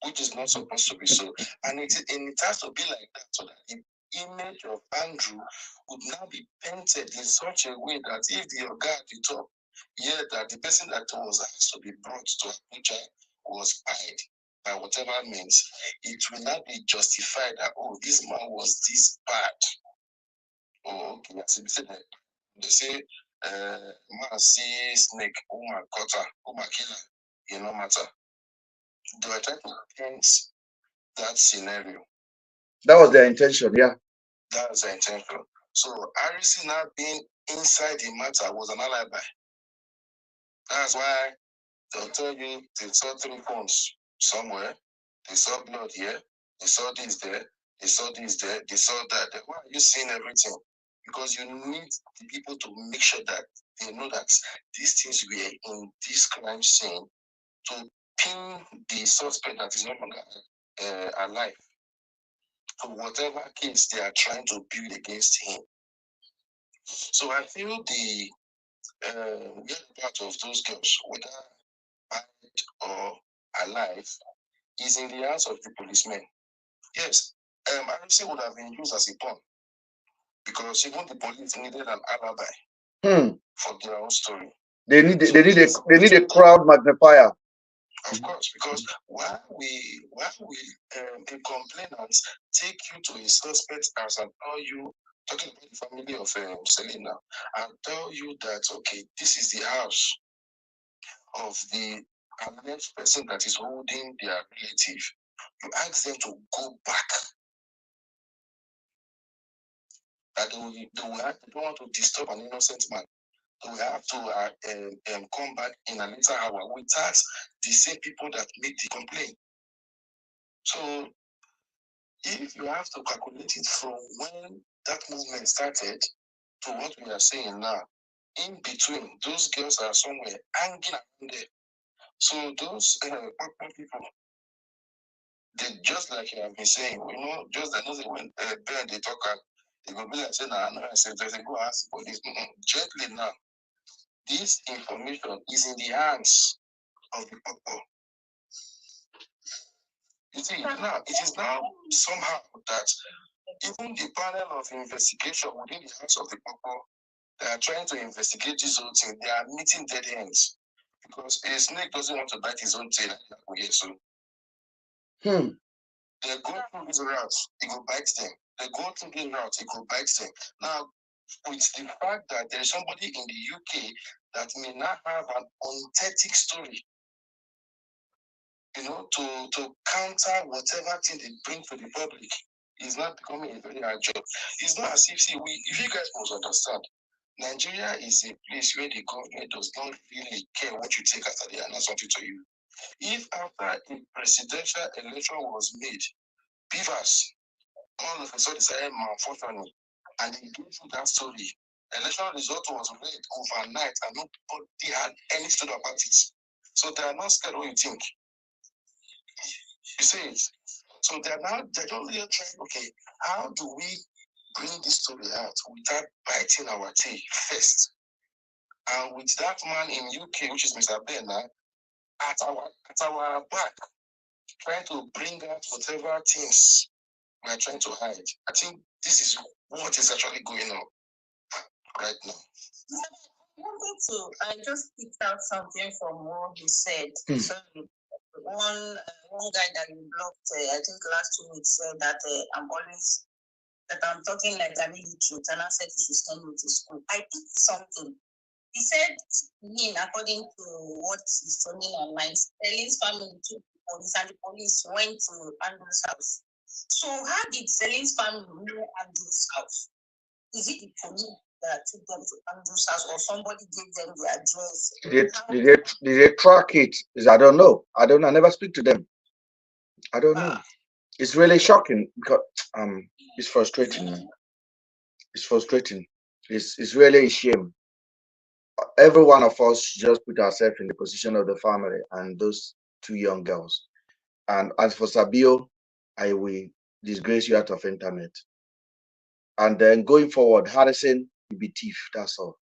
which is not supposed to be so. And it has to be like that, so that the image of Andrew would now be painted in such a way that if the guy at the top, that the person that was asked to be brought to Abuja was spied by whatever means, it will not be justified that, oh, this man was this bad. Oh, okay, as they say, they say, man see snake, oh my cutter, oh my killer, no matter. They were trying to paint that scenario. That was their intention, yeah. That was their intention. So Harrison now being inside the matter was an alibi. That's why they'll tell you they saw 3 phones somewhere, they saw blood here, they saw this there, they saw this there, they saw that. Why are you seeing everything? Because you need the people to make sure that they know that these things were in this crime scene to pin the suspect that is no longer alive to whatever case they are trying to build against him. So I feel the part of those girls, whether married or alive, is in the hands of the policemen. Yes, RFC would have been used as a pawn because even the police needed an alibi for their own story. They need a crowd magnifier. Of course, because while the complainants take you to a suspect's house and tell you, talking about the family of Seline now, and tell you that, okay, this is the house of the alleged person that is holding their relative. you ask them to go back. That they don't want to disturb an innocent man. They will have to come back in a later hour without the same people that made the complaint. So if you have to calculate it from when that movement started to what we are saying now, in between, those girls are somewhere hanging around there. So those people, they just like you have been saying, just that when they talk, they will be like saying, I said, there's a go ask the police. Gently now, this information is in the hands of the people. You see, now it is now somehow that even the panel of investigation within the hands of the people, they are trying to investigate this whole thing. They are meeting dead ends because a snake doesn't want to bite his own tail. So, they go through this route, it will bite them. They go through this route, it will bite them. Now, with the fact that there is somebody in the UK that may not have an authentic story, to counter whatever thing they bring to the public, is not becoming a very hard job. It's not as if, if you guys must understand, Nigeria is a place where the government does not really care what you take after they announce something to you. If after a presidential election was made, Beavers all of a sudden decided malfunctioning, and they gave you that story. Election result was read overnight, and nobody had any story about it. So they are not scared what you think. You see it. So they're just really trying, okay, how do we bring this story out without biting our teeth first? And with that man in UK, which is Mr. Ben now, at our back, trying to bring out whatever things we are trying to hide. I think this is what is actually going on right now. I just picked out something from what he said. So one guy that you blocked, I think last 2 weeks, said that I'm talking like an illiterate, and I said he should send me to school. I picked something. He said, according to what he's telling online, Seline's family took the police, and the police went to Andrew's house. So how did Seline's family know Andrew's house? Is it the police that took them to Andrew's house, or somebody gave them the address? Did they track it? I don't know. I never speak to them. I don't know. It's really shocking because it's frustrating, man. It's frustrating. It's really a shame. Every one of us just put ourselves in the position of the family and those two young girls. And as for Sabio, I will disgrace you out of internet. And then going forward, Harrison will be thief. That's all.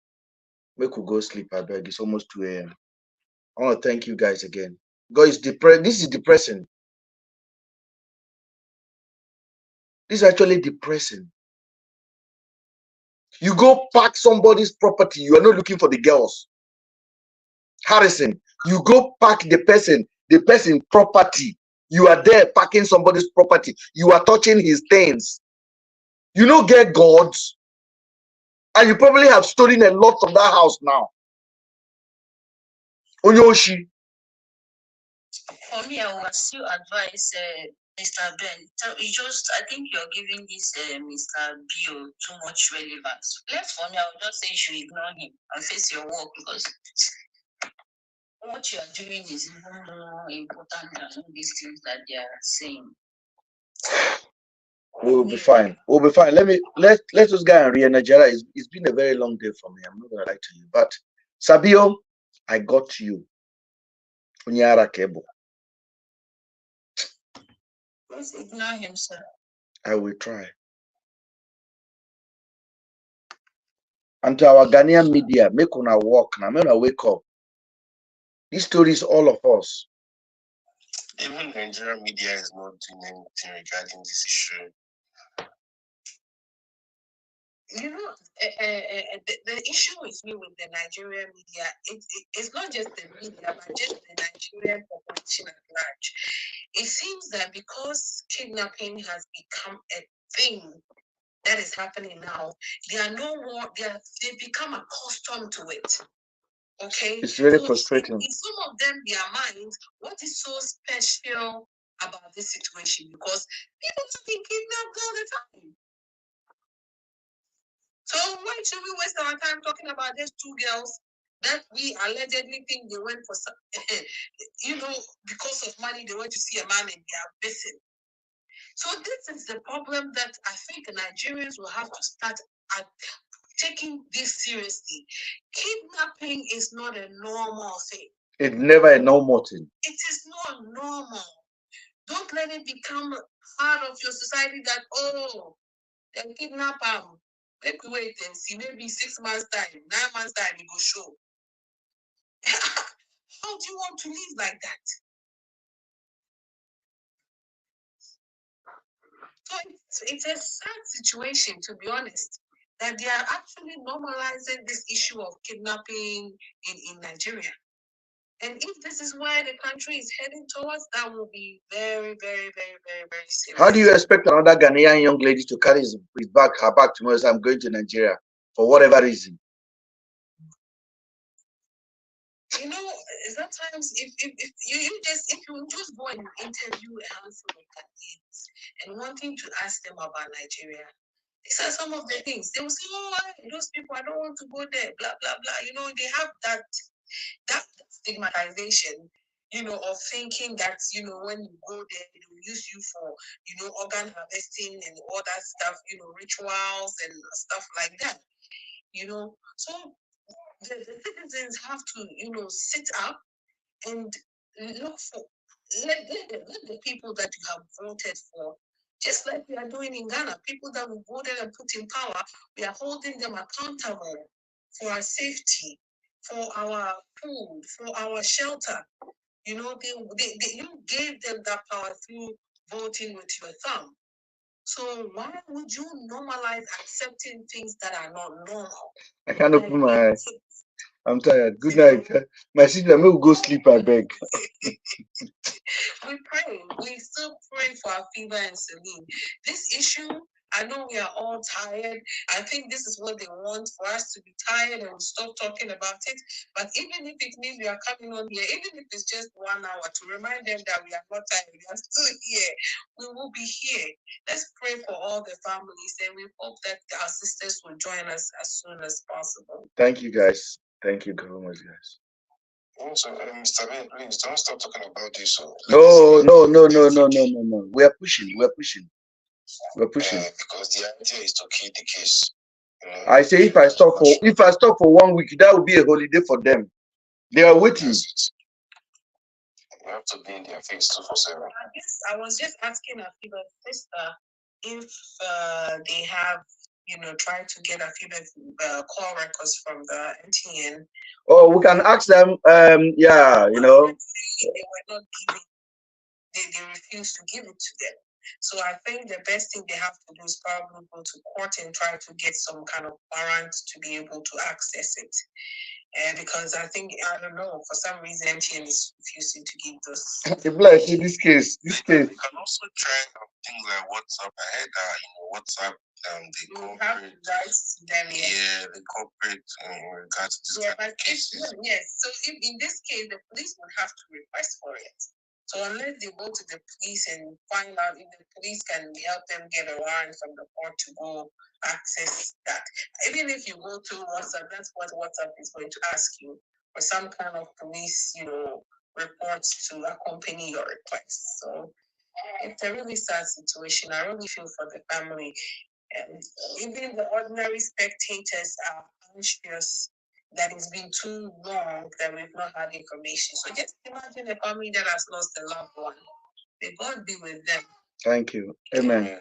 We could go sleep, I beg. It's almost 2 a.m. I want to thank you guys again. Guys, this is depressing. This is actually depressing. You go park somebody's property, you are not looking for the girls. Harrison, you go park the person property. You are there parking somebody's property. You are touching his things. You don't get gods. And you probably have stolen a lot from that house now. Onyoshi. For me, I would still advise Mr. Ben. So I think you're giving this Mr. Bio too much relevance. Left for me, I would just say you should ignore him and face your work, because what you are doing is even more important than all these things that they are saying. We'll be fine. We'll be fine. Let us go and re-energize. It's been a very long day for me. I'm not gonna lie to you. But Sabio, I got you. Unyara Kebo. Please ignore him, sir. I will try. And to our Ghanaian media, make una walk now. Make una wake up. This story is all of us. Even Nigerian media is not doing anything regarding this issue. The issue with me with the Nigerian media, it's not just the media, but just the Nigerian population at large. It seems that because kidnapping has become a thing that is happening now, they are no more, they become accustomed to it. Okay? It's really frustrating. In some of them, their minds, what is so special about this situation because people are being kidnapped all the time. So why should we waste our time talking about these two girls that we allegedly think they went for, because of money, they went to see a man and they are missing. So this is the problem that I think Nigerians will have to start taking this seriously. Kidnapping is not a normal thing. It's never a normal thing. It is not normal. Don't let it become part of your society that, they kidnap them. Let me wait and see. Maybe 6 months' time, 9 months' time, it will show. How do you want to live like that? So it's a sad situation, to be honest, that they are actually normalizing this issue of kidnapping in Nigeria. And if this is where the country is heading towards, that will be very, very, very, very, very serious. How do you expect another Ghanaian young lady to carry her bag tomorrow? So I'm going to Nigeria for whatever reason. Sometimes if you just go and interview a handful of Ghanaians and wanting to ask them about Nigeria, these are some of the things they will say. Those people, I don't want to go there. Blah blah blah. They have that stigmatization. Of thinking that when you go there, they will use you for organ harvesting and all that stuff. Rituals and stuff like that. So the citizens have to sit up and look for let the people that you have voted for, just like we are doing in Ghana, people that we voted and put in power, we are holding them accountable for our safety, for our food, for our shelter. You gave them that power through voting with your thumb. So why would you normalize accepting things that are not normal? I can't open my eyes. I'm tired. Good night. My sister, may we go sleep, I beg. We pray. We still pray for our fever and Seline. This issue, I know we are all tired. I think this is what they want, for us to be tired and stop talking about it. But even if it means we are coming on here, even if it's just 1 hour, to remind them that we are not tired, we are still here. We will be here. Let's pray for all the families, and we hope that our sisters will join us as soon as possible. Thank you, guys. Thank you very much, guys. Also, Mr. Ben, please don't stop talking about this. No. We are pushing. Because the idea is to kill the case. I say if I stop for 1 week, that will be a holiday for them. They are waiting. You have to be in their face 247. I was just asking Afiba's sister if they have tried to get Afiba call records from the MTN. Oh, we can ask them. They were not giving. They refused to give it to them. So I think the best thing they have to do is probably go to court and try to get some kind of warrant to be able to access it. Because I don't know, for some reason MTN is refusing to give those. This case. You can also try things like WhatsApp. I heard that WhatsApp they cooperate. They cooperate in regards to this kind of cases. Yes. So if in this case the police would have to request for it. So unless they go to the police and find out if the police can help them get a warrant from the court to go access that. Even if you go to WhatsApp, that's what WhatsApp is going to ask you for some kind of police, reports to accompany your request. So it's a really sad situation. I really feel for the family. And even the ordinary spectators are anxious that it's been too long that we've not had information. So just imagine a family that has lost a loved one. May God be with them. Thank you. Amen.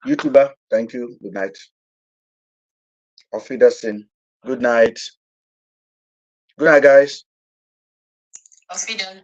YouTuber, thank you. Good night. Auf Wiedersehen. Good night. Good night, guys. Auf Wiedersehen.